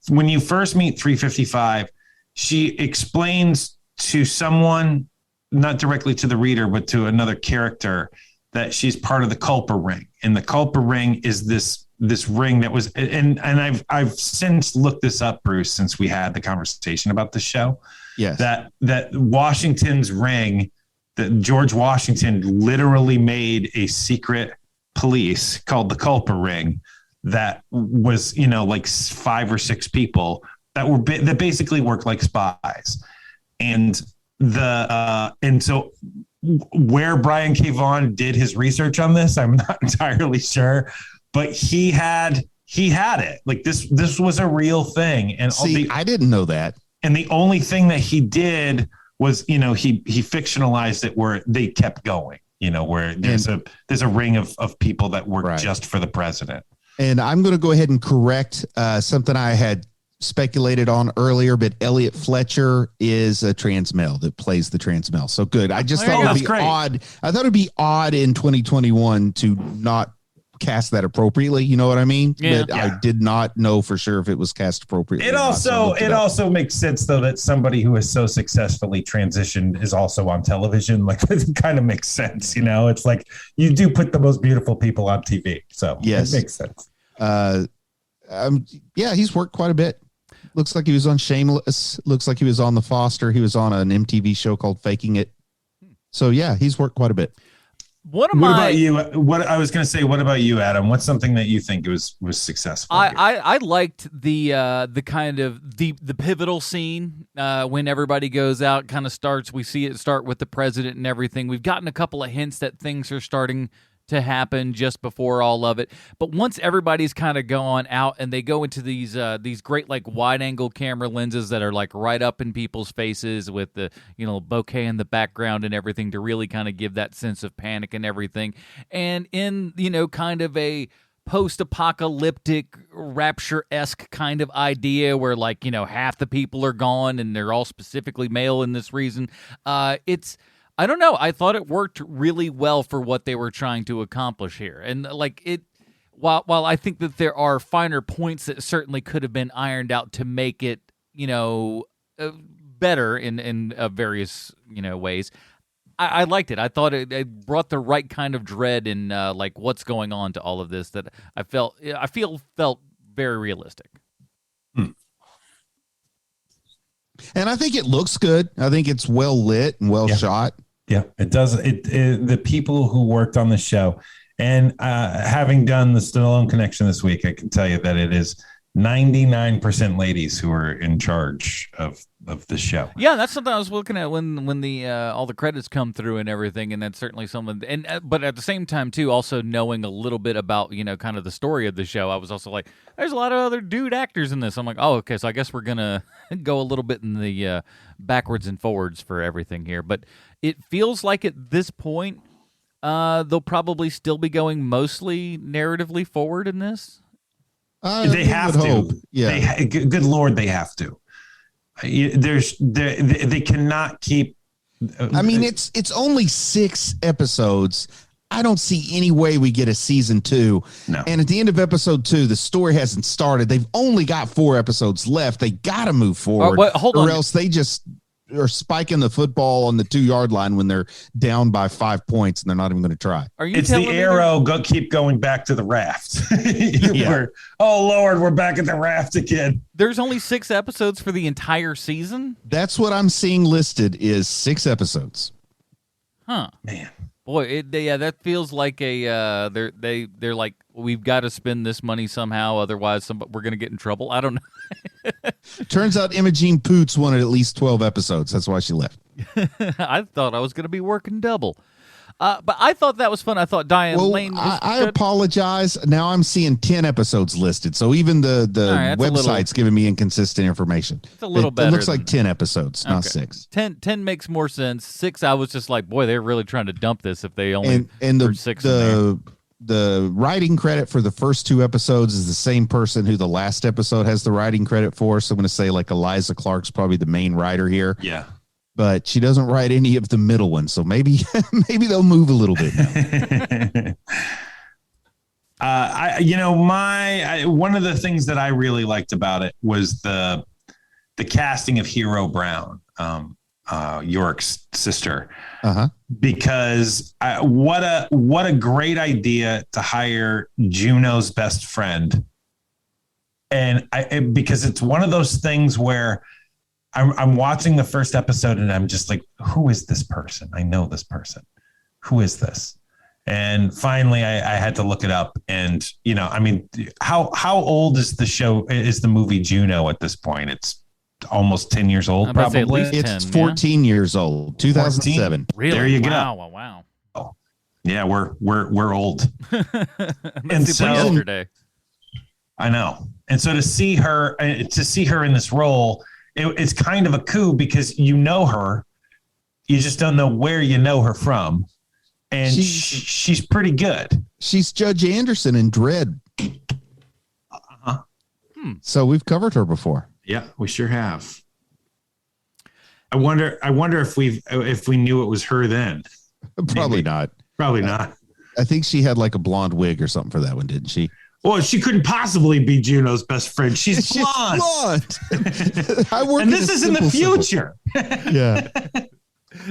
When you first meet 355, she explains to someone, not directly to the reader, but to another character, that she's part of the Culper ring, and the Culper ring is this ring that was, and I've since looked this up, Bruce, since we had the conversation about the show. Yes. That Washington's ring, that George Washington literally made a secret police called the Culper ring that was, like 5 or 6 people that basically worked like spies. And so where Brian K Vaughn did his research on this, I'm not entirely sure, but he had it. Like this was a real thing. And I didn't know that. And the only thing that he did was, he fictionalized it where they kept going, where there's a ring of people that work just for the president. And I'm going to go ahead and correct something I had speculated on earlier, but Elliot Fletcher is a trans male that plays the trans male. So good. I just thought it would be odd. I thought it'd be odd in 2021 to not cast that appropriately. You know what I mean? Yeah. But I did not know for sure if it was cast appropriately. It also makes sense though that somebody who has so successfully transitioned is also on television. Like it kind of makes sense. It's like you do put the most beautiful people on TV. So yes, it makes sense. He's worked quite a bit. Looks like he was on Shameless. Looks like he was on The Foster. He was on an MTV show called Faking It. So yeah, he's worked quite a bit. What about you? What I was going to say, what about you, Adam? What's something that you think was successful? I liked the kind of the pivotal scene when everybody goes out, kind of starts. We see it start with the president and everything. We've gotten a couple of hints that things are starting to happen just before all of it, but once everybody's kind of gone out and they go into these great like wide angle camera lenses that are like right up in people's faces with the bouquet in the background and everything to really kind of give that sense of panic and everything, and in kind of a post-apocalyptic rapture-esque kind of idea where like half the people are gone and they're all specifically male in this reason. I don't know. I thought it worked really well for what they were trying to accomplish here. And like it, while I think that there are finer points that certainly could have been ironed out to make it, better in various, ways, I liked it. I thought it brought the right kind of dread and like what's going on to all of this that I felt very realistic. And I think it looks good. I think it's well lit and well shot. Yeah, it does. The people who worked on the show, and having done the Stallone Connection this week, I can tell you that it is 99% ladies who are in charge of the show. Yeah, that's something I was looking at when the all the credits come through and everything, and that's certainly something. And but at the same time too, also knowing a little bit about kind of the story of the show, I was also like, there's a lot of other dude actors in this. I'm like, oh, okay, so I guess we're gonna go a little bit in the backwards and forwards for everything here. But it feels like at this point, they'll probably still be going mostly narratively forward in this. They have to. Hope. Yeah. Good Lord, they have to. They cannot keep. I mean, it's only 6 episodes. I don't see any way we get a season 2. No. And at the end of episode 2, the story hasn't started. They've only got 4 episodes left. They got to move forward, hold on. or else they just are spiking the football on the 2-yard line when they're down by 5 points and they're not even going to try. It's the arrow. Keep going back to the raft. Oh Lord, we're back at the raft again. There's only 6 episodes for the entire season. That's what I'm seeing listed is 6 episodes. Huh, man. Boy, that feels like a they're like, we've got to spend this money somehow, otherwise we're going to get in trouble. I don't know. Turns out Imogene Poots wanted at least 12 episodes. That's why she left. I thought I was going to be working double. But I thought that was fun. I thought Diane Lane was I apologize. Now I'm seeing 10 episodes listed. So even the website's giving me inconsistent information. It's a little better. It looks like 10 episodes, not 6. 10 makes more sense. 6, I was just like, boy, they're really trying to dump this if they only and threw 6 in there. The writing credit for the first 2 episodes is the same person who the last episode has the writing credit for. So I'm going to say like Eliza Clark's probably the main writer here. Yeah. But she doesn't write any of the middle ones. So maybe they'll move a little bit now. One of the things that I really liked about it was the casting of Hero Brown. Yorick's sister, because what a great idea to hire Juno's best friend. And because it's one of those things where I'm watching the first episode and I'm just like, who is this person? I know this person. Who is this? And finally I had to look it up. And, how old is the movie Juno at this point? It's almost 10 years old, probably. It's 14 years old, 2007. 14? Really? There you go. Wow. Oh, yeah, we're old. And so yesterday. I know. And so to see her in this role, it's kind of a coup because you know her, you just don't know where you know her from, and she's pretty good. She's Judge Anderson in Dredd. So we've covered her before. Yeah, we sure have. I wonder if we knew it was her then. Probably not. Probably not. I think she had like a blonde wig or something for that one, didn't she? Well, she couldn't possibly be Juno's best friend. She's blonde. I work and this is in the future. Yeah.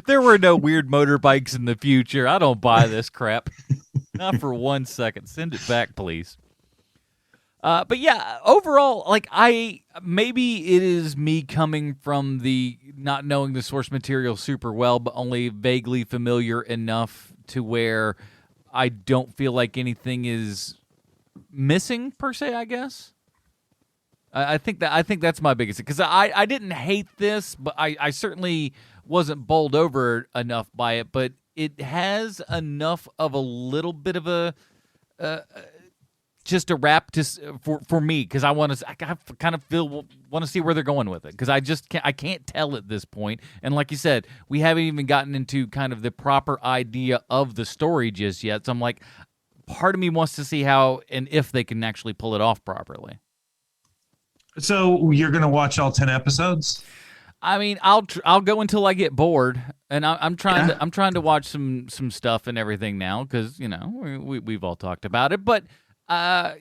There were no weird motorbikes in the future. I don't buy this crap. Not for 1 second. Send it back, please. But yeah, overall, maybe it is me coming from the not knowing the source material super well, but only vaguely familiar enough to where I don't feel like anything is missing per se, I guess. I think that's my biggest, because I didn't hate this, but I certainly wasn't bowled over enough by it, but it has enough of a little bit of a just a wrap for me, because I kind of want to see where they're going with it, because I can't tell at this point. And like you said, we haven't even gotten into kind of the proper idea of the story just yet. So I'm like, part of me wants to see how and if they can actually pull it off properly. So you're going to watch all 10 episodes? I mean, I'll go until I get bored, and I'm trying to watch some stuff and everything now, because we've all talked about it. But I'll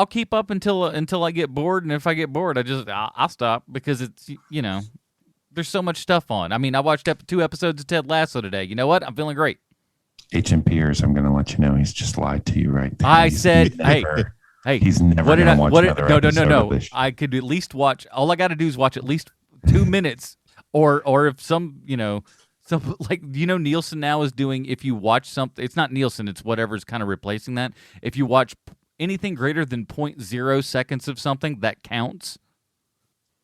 keep up until I get bored, and if I get bored, I'll stop, because it's there's so much stuff on. I mean, I watched 2 episodes of Ted Lasso today. You know what? I'm feeling great. HMPers, I'm going to let you know he's just lied to you right there. I said, hey, he's never going to watch another episode of this. I could at least watch. All I got to do is watch at least 2 minutes, or if some Nielsen now is doing. If you watch something, it's not Nielsen, it's whatever's kind of replacing that. If you watch anything greater than 0.0 seconds of something, that counts.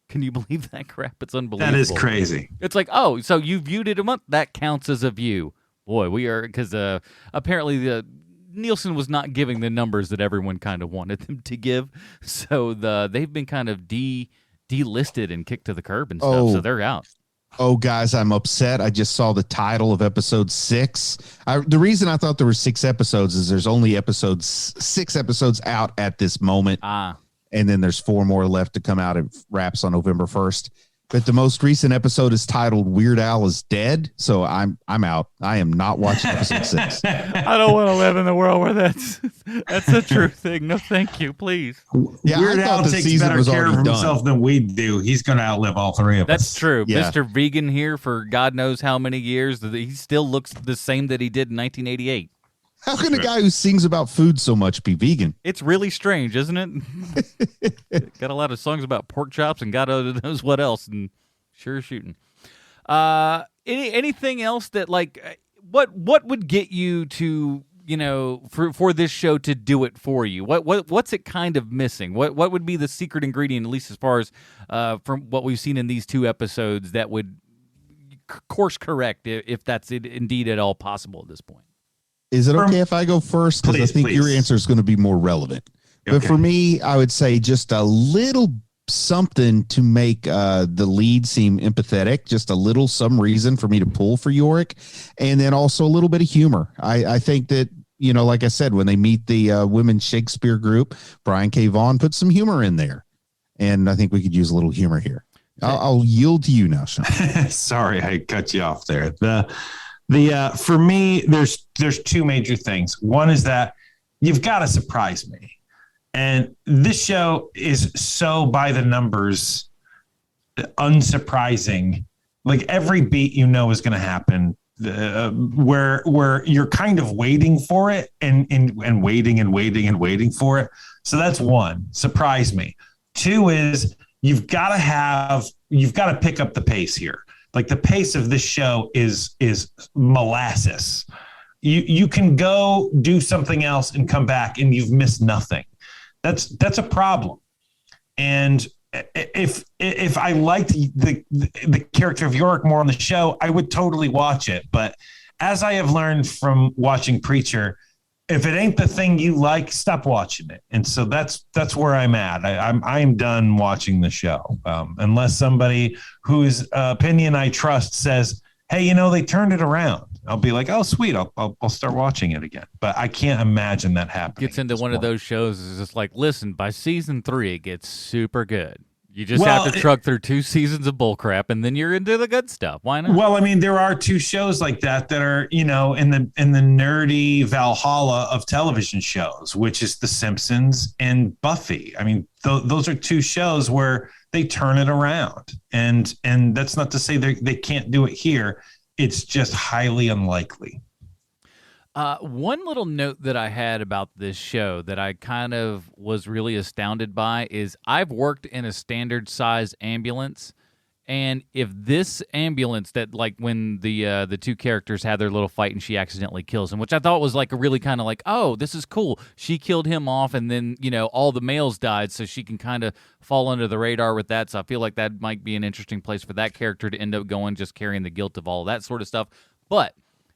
Can you believe that crap? It's unbelievable. That is crazy. It's like, oh, so you viewed it a month, that counts as a view. Boy, we are, because apparently the Nielsen was not giving the numbers that everyone kind of wanted them to give, so they've been kind of delisted and kicked to the curb and stuff, so they're out. Oh, guys, I'm upset. I just saw the title of episode 6. The reason I thought there were 6 episodes is there's only 6 episodes out at this moment, and then there's 4 more left to come out. It wraps on November 1st. But the most recent episode is titled "Weird Al is Dead," so I'm out. I am not watching episode 6. I don't want to live in the world where that's a true thing. No, thank you, please. Yeah, Weird Al takes better care of himself than we do. He's going to outlive all 3 of us. That's true. Yeah. Mr. Vegan here for God knows how many years. He still looks the same that he did in 1988. How can a guy who sings about food so much be vegan? It's really strange, isn't it? Got a lot of songs about pork chops and God knows what else, and sure shooting. Anything else that, like, what would get you to, for this show to do it for you? What's it kind of missing? What would be the secret ingredient, at least as far as from what we've seen in these 2 episodes, that would course correct if that's indeed at all possible at this point? Is it okay if I go first? Because I think your answer is going to be more relevant. Okay. But for me, I would say just a little something to make the lead seem empathetic, just some reason for me to pull for Yorick, and then also a little bit of humor. I think that, like I said, when they meet the women's Shakespeare group, Brian K Vaughn put some humor in there, and I think we could use a little humor here. I'll yield to you now, Sean. Sorry, I cut you off there. For me, there's 2 major things. One is that you've got to surprise me. And this show is so by the numbers unsurprising Like every beat is going to happen, where you're kind of waiting for it and waiting for it. So that's one. Surprise me. Two is you've got to pick up the pace here. Like the pace of this show is molasses. You can go do something else and come back and you've missed nothing. That's a problem. And if I liked the character of Yorick more on the show, I would totally watch it. But as I have learned from watching Preacher, if it ain't the thing you like, stop watching it. And so that's where I'm at. I'm done watching the show, unless somebody whose opinion I trust says, "Hey, they turned it around." I'll be like, "Oh, sweet, I'll start watching it again." But I can't imagine that happening. Gets into one of those shows is just like, listen, by season 3, it gets super good. You just have to truck through 2 seasons of bullcrap, and then you're into the good stuff. Why not? Well, I mean, there are 2 shows like that are, in the nerdy Valhalla of television shows, which is The Simpsons and Buffy. I mean, those are 2 shows where they turn it around, and that's not to say they can't do it here. It's just highly unlikely. One little note that I had about this show that I kind of was really astounded by is I've worked in a standard size ambulance, and if this ambulance that like when the 2 characters had their little fight and she accidentally kills him, which I thought was like a really kind of like, oh, this is cool. She killed him off, and then all the males died, so she can kind of fall under the radar with that. So I feel like that might be an interesting place for that character to end up going, just carrying the guilt of all of that sort of stuff. But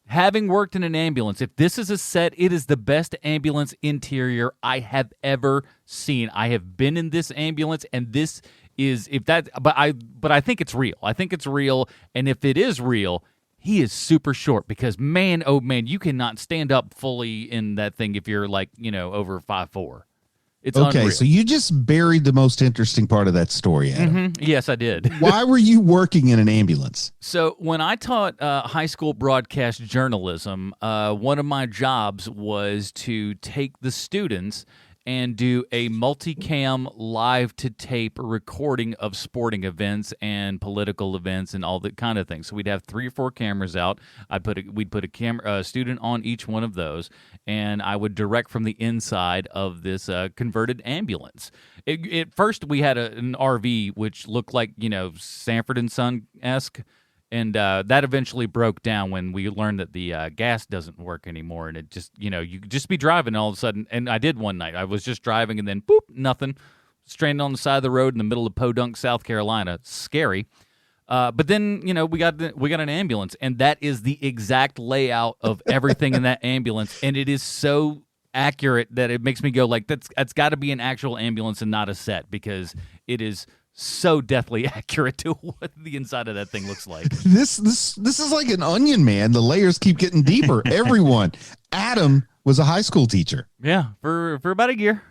having worked in an ambulance, if this is a set, it is the best ambulance interior I have ever seen. I have been in this ambulance, and this is but I think it's real. I think it's real, and if it is real, he is super short because man, oh man, you cannot stand up fully in that thing if you're like over 5'4". It's okay, unreal. so you just buried the most interesting part of that story, Adam. Yes, I did. Why were you working in an ambulance? So when I taught high school broadcast journalism, one of my jobs was to take the students and do a multicam live-to-tape recording of sporting events and political events and all that kind of thing. So we'd have 3 or 4 cameras out. We'd put a student on each one of those, and I would direct from the inside of this converted ambulance. At first, we had an RV which looked like Sanford and Son-esque. And that eventually broke down when we learned that the gas doesn't work anymore. And it just, you could just be driving all of a sudden. And I did one night. I was just driving and then, boop, nothing. Stranded on the side of the road in the middle of Podunk, South Carolina. Scary. But then, we got an ambulance. And that is the exact layout of everything in that ambulance. And it is so accurate that it makes me go like, that's got to be an actual ambulance and not a set, because it is so deathly accurate to what the inside of that thing looks like. This is like an onion, man. The layers keep getting deeper. Everyone. Adam was a high school teacher. Yeah, for about a year.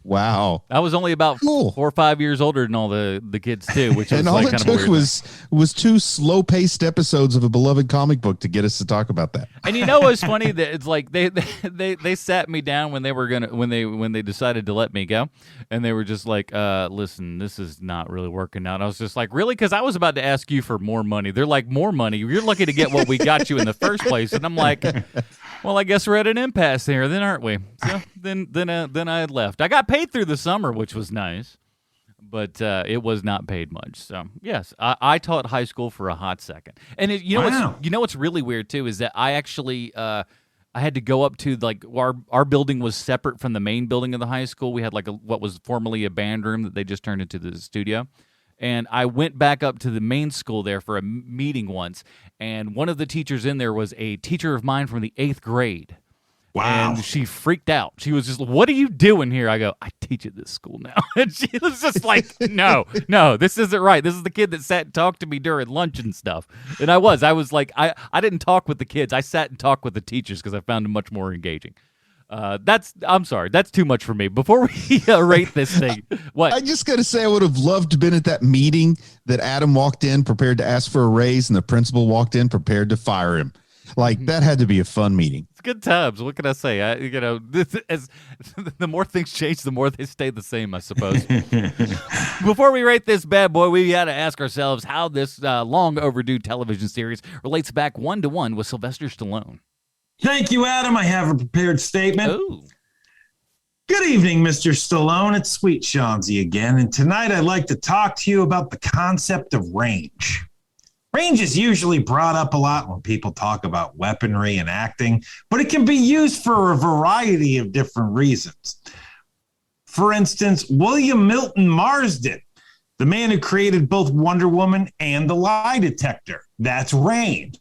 Wow. I was only about 4 or 5 years older than all the kids too, which was and all like it kind of a took weird was 2 slow-paced episodes of a beloved comic book to get us to talk about that. And what's funny that it's like they sat me down when they decided to let me go, and they were just like, listen, this is not really working out. I was just like, really? Because I was about to ask you for more money. They're like, more money? You're lucky to get what we got you in the first place. And I'm like, well, I guess we're at an impasse here, then, aren't we? So then I had left. I got paid through the summer, which was nice, but it was not paid much. So yes, I taught high school for a hot second. And what's really weird too is that I actually I had to go up to like our building was separate from the main building of the high school. We had like what was formerly a band room that they just turned into the studio. And I went back up to the main school there for a meeting once, and one of the teachers in there was a teacher of mine from the 8th grade. Wow. And she freaked out. She was just, what are you doing here? I go, I teach at this school now. And she was just like, no, this isn't right. This is the kid that sat and talked to me during lunch and stuff. And I was like, I didn't talk with the kids. I sat and talked with the teachers because I found them much more engaging. I'm sorry. That's too much for me. Before we rate this thing, what? I just got to say, I would have loved to have been at that meeting that Adam walked in prepared to ask for a raise, and the principal walked in prepared to fire him. Like, that had to be a fun meeting. It's good times. What can I say? The more things change, the more they stay the same, I suppose. Before we rate this bad boy, we got to ask ourselves how this long overdue television series relates back 1-to-1 with Sylvester Stallone. Thank you, Adam. I have a prepared statement. Ooh. Good evening, Mr. Stallone. It's Sweet Chauncey again, and tonight I'd like to talk to you about the concept of range. Range is usually brought up a lot when people talk about weaponry and acting, but it can be used for a variety of different reasons. For instance, William Milton Marsden, the man who created both Wonder Woman and the lie detector. That's range.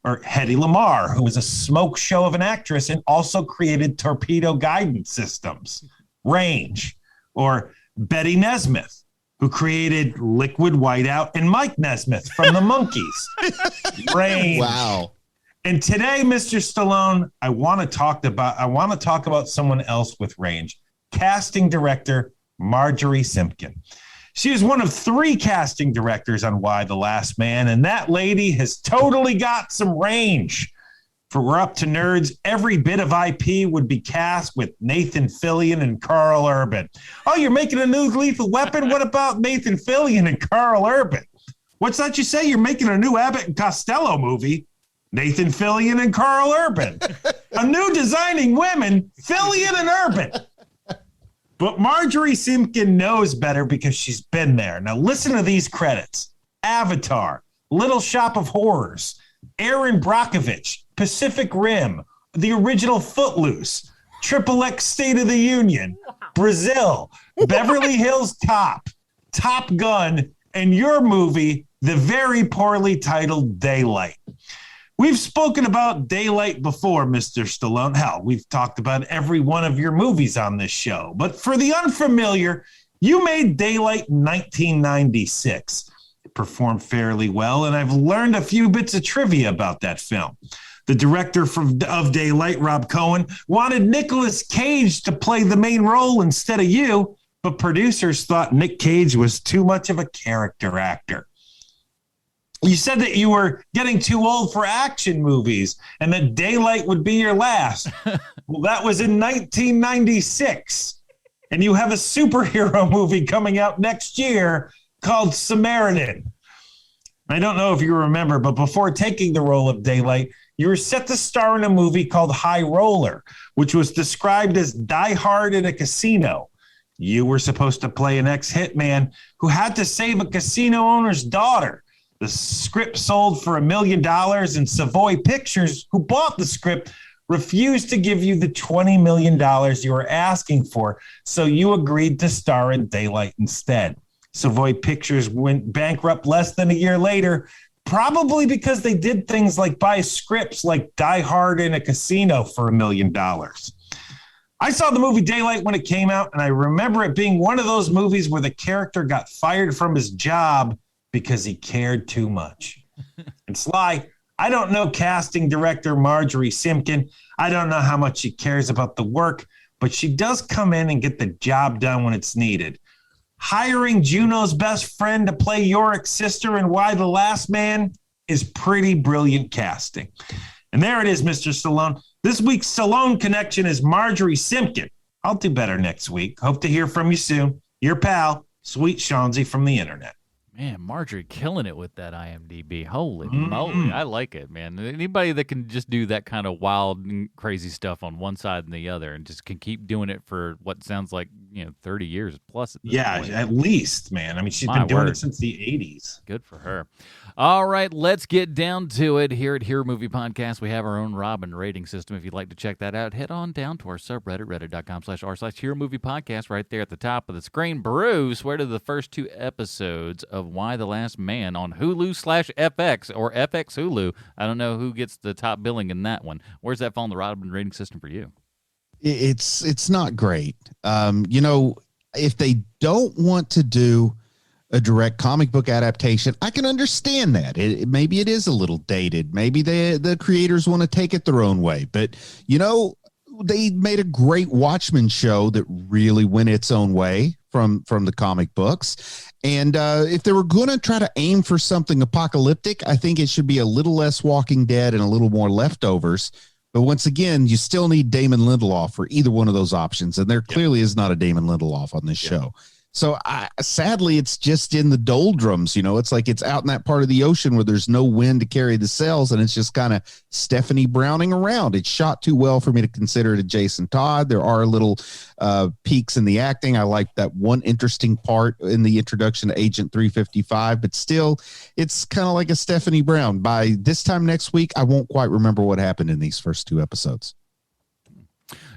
Or Hedy Lamarr, who was a smoke show of an actress and also created torpedo guidance systems. Range. Or Betty Nesmith, who created Liquid Whiteout and Mike Nesmith from the Monkees. Range. Wow. And today, Mr. Stallone, I want to talk about someone else with range. Casting director Marjorie Simpkin. She is one of 3 casting directors on Why the Last Man, and that lady has totally got some range. For We're Up to Nerds, every bit of IP would be cast with Nathan Fillion and Carl Urban. Oh, you're making a new Lethal Weapon? What about Nathan Fillion and Carl Urban? What's that you say? You're making a new Abbott and Costello movie? Nathan Fillion and Carl Urban. A new Designing Women, Fillion and Urban. But Marjorie Simpkin knows better because she's been there. Now listen to these credits. Avatar, Little Shop of Horrors, Aaron Brockovich, Pacific Rim, the original Footloose, Triple X State of the Union, Brazil, Beverly Hills Cop, Top Gun, and your movie, the very poorly titled Daylight. We've spoken about Daylight before, Mr. Stallone. Hell, we've talked about every one of your movies on this show. But for the unfamiliar, you made Daylight in 1996. It performed fairly well, and I've learned a few bits of trivia about that film. The director of Daylight, Rob Cohen, wanted Nicolas Cage to play the main role instead of you, but producers thought Nick Cage was too much of a character actor. You said that you were getting too old for action movies and that Daylight would be your last. Well, that was in 1996. And you have a superhero movie coming out next year called Samaritan. I don't know if you remember, but before taking the role of Daylight, you were set to star in a movie called High Roller, which was described as Die Hard in a casino. You were supposed to play an ex-hitman who had to save a casino owner's daughter. The script sold for $1 million, and Savoy Pictures, who bought the script, refused to give you the $20 million you were asking for, so you agreed to star in Daylight instead. Savoy Pictures went bankrupt less than a year later, probably because they did things like buy scripts like Die Hard in a Casino for $1 million. I saw the movie Daylight when it came out, and I remember it being one of those movies where the character got fired from his job because he cared too much. And Sly, I don't know casting director Marjorie Simpkin. I don't know how much she cares about the work, but she does come in and get the job done when it's needed. Hiring Juno's best friend to play Yorick's sister in Why the Last Man is pretty brilliant casting. And there it is, Mr. Stallone. This week's Stallone connection is Marjorie Simpkin. I'll do better next week. Hope to hear from you soon. Your pal, Sweet Chauncey from the internet. Man, Marjorie killing it with that IMDb. Holy moly. I like it, man. Anybody that can just do that kind of wild and crazy stuff on one side and the other and just can keep doing it for what sounds like, 30 years plus. Yeah, point. At least, man. I mean, she's been doing it since the 80s. Good for her. All right, let's get down to it. Here at Hero Movie Podcast, we have our own Robin rating system. If you'd like to check that out, head on down to our subreddit, reddit.com/r/Hero Movie Podcast, right there at the top of the screen. Bruce, where do the first 2 episodes of Why the Last Man on Hulu/FX or FX Hulu? I don't know who gets the top billing in that one. Where's that fall in the Robin rating system for you? It's not great. If they don't want to do a direct comic book adaptation, I can understand that. Maybe it is a little dated. Maybe the creators want to take it their own way. But, they made a great Watchmen show that really went its own way from the comic books. And if they were going to try to aim for something apocalyptic, I think it should be a little less Walking Dead and a little more Leftovers. But once again, you still need Damon Lindelof for either one of those options. And there clearly is not a Damon Lindelof on this show. So sadly, it's just in the doldrums. It's like it's out in that part of the ocean where there's no wind to carry the sails. And it's just kind of Stephanie Browning around. It's shot too well for me to consider it a Jason Todd. There are little peaks in the acting. I like that one interesting part in the introduction to Agent 355, but still it's kind of like a Stephanie Brown. By this time next week, I won't quite remember what happened in these first 2 episodes.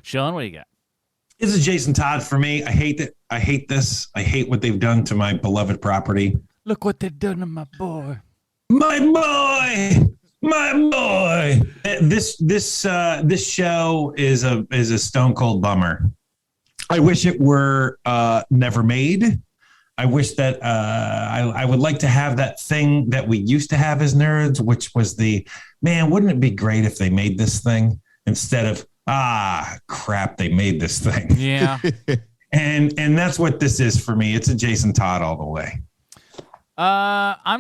Sean, what do you got? This is Jason Todd for me. I hate it. I hate this. I hate what they've done to my beloved property. Look what they've done to my boy. My boy. This show is a stone cold bummer. I wish it were never made. I wish that I would like to have that thing that we used to have as nerds, which was wouldn't it be great if they made this thing instead of crap, they made this thing. Yeah. and that's what this is for me. It's a Jason Todd all the way. I'm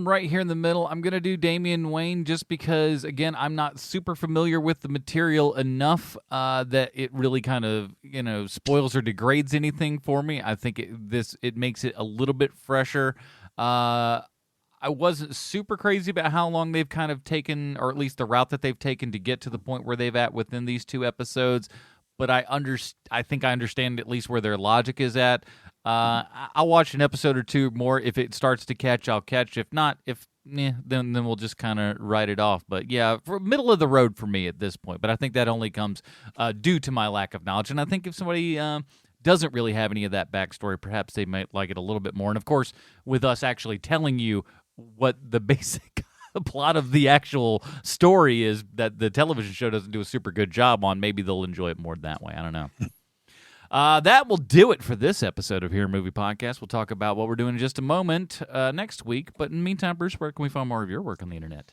right here in the middle. I'm going to do Damian Wayne just because, again, I'm not super familiar with the material enough that it really kind of, spoils or degrades anything for me. I think it makes it a little bit fresher. I wasn't super crazy about how long they've kind of taken, or at least the route that they've taken to get to the point where they've at within these 2 episodes. But I think I understand at least where their logic is at. I'll watch an episode or 2 more. If it starts to catch, I'll catch. If not, then we'll just kind of write it off. But yeah, for middle of the road for me at this point. But I think that only comes due to my lack of knowledge. And I think if somebody doesn't really have any of that backstory, perhaps they might like it a little bit more. And of course, with us actually telling you what the basic plot of the actual story is that the television show doesn't do a super good job on, maybe they'll enjoy it more that way. I don't know. That will do it for this episode of Here Movie Podcast. We'll talk about what we're doing in just a moment next week. But in the meantime, Bruce, where can we find more of your work on the internet?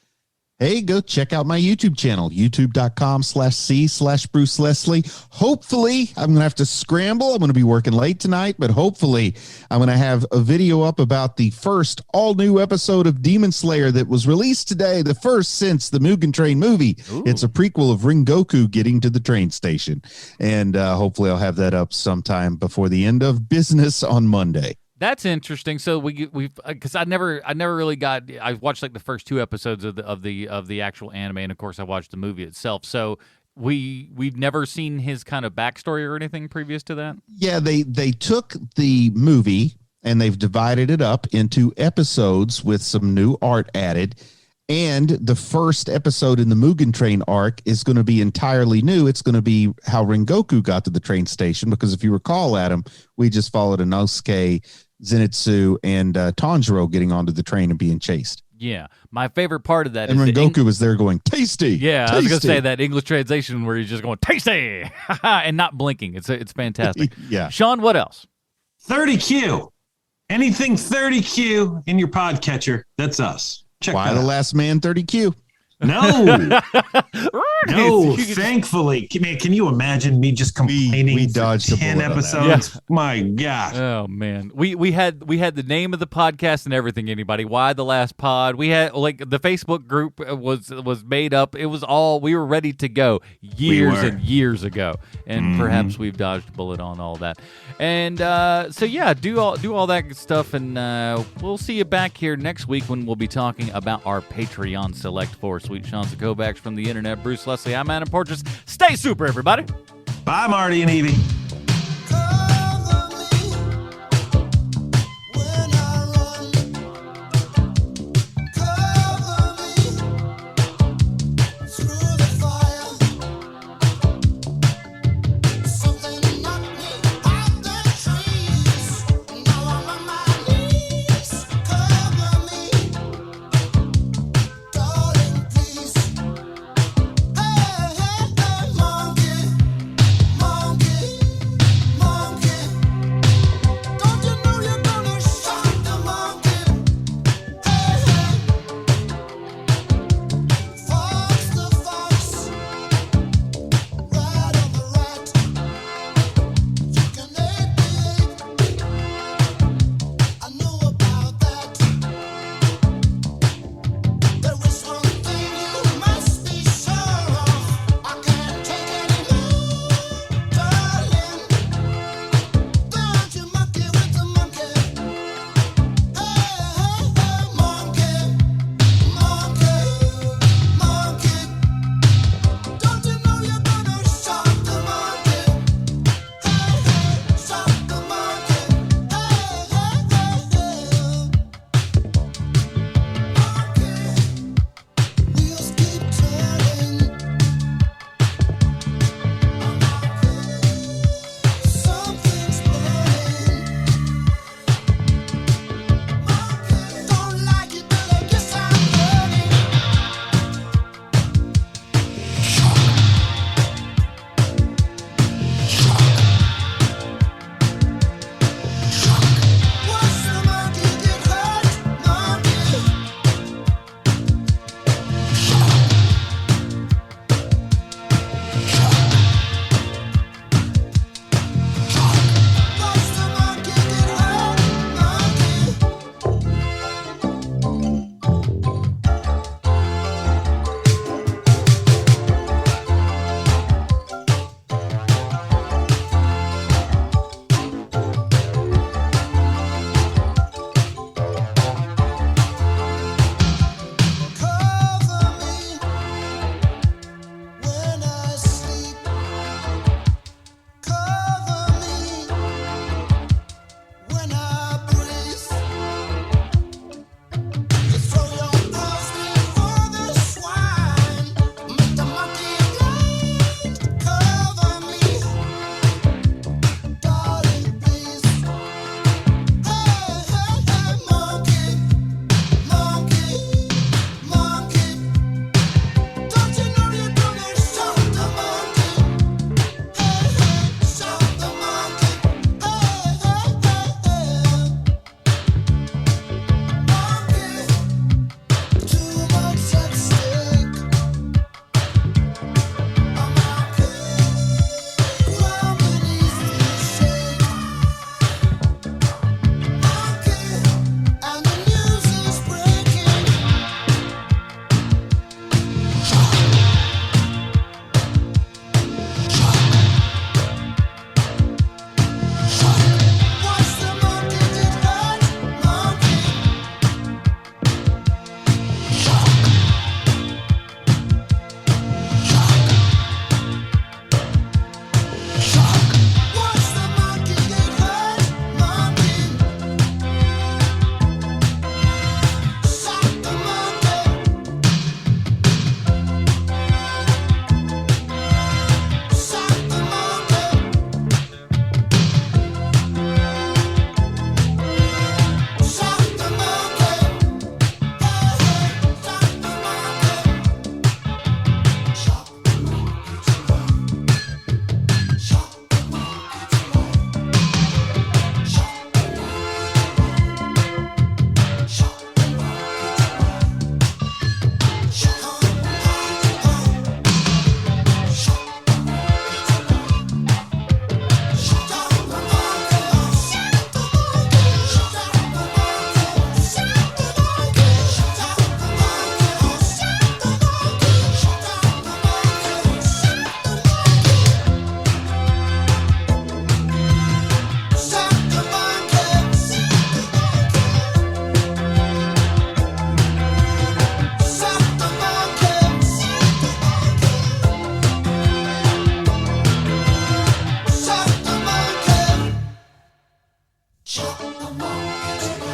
Hey, go check out my YouTube channel, youtube.com/C/Bruce Leslie. Hopefully, I'm going to have to scramble. I'm going to be working late tonight, but hopefully I'm going to have a video up about the first all-new episode of Demon Slayer that was released today, the first since the Mugen Train movie. Ooh. It's a prequel of Rengoku getting to the train station, and hopefully I'll have that up sometime before the end of business on Monday. That's interesting. So we've because I never really got. I watched like the first 2 episodes of the actual anime, and of course I watched the movie itself. So we've never seen his kind of backstory or anything previous to that. Yeah, they took the movie and they've divided it up into episodes with some new art added. And the first episode in the Mugen Train arc is going to be entirely new. It's going to be how Rengoku got to the train station, because if you recall, Adam, we just followed Inosuke, Zenitsu, and Tanjiro getting onto the train and being chased. Yeah, my favorite part of that and is Rengoku was there going, tasty. Yeah, tasty. I was going to say that English translation where he's just going, tasty, and not blinking. It's fantastic. Yeah. Sean, what else? 30Q. Anything 30Q in your podcatcher, that's us. Check Why the out. Last Man 30Q? No. No, thankfully. Man, can you imagine me just complaining we dodged for a 10 bullet on that. episodes? My God. Oh man. We had the name of the podcast and everything, anybody. Why the Last Pod? We had like the Facebook group was made up. It was all, we were ready to go years and years ago. And perhaps we've dodged a bullet on all that. And so yeah, do all that good stuff, and we'll see you back here next week when we'll be talking about our Patreon Select 4. Sweet Sean's the Kovacs from the internet. Bruce Leslie, I'm Adam Portress. Stay super, everybody. Bye, Marty and Evie. Chop 'em all to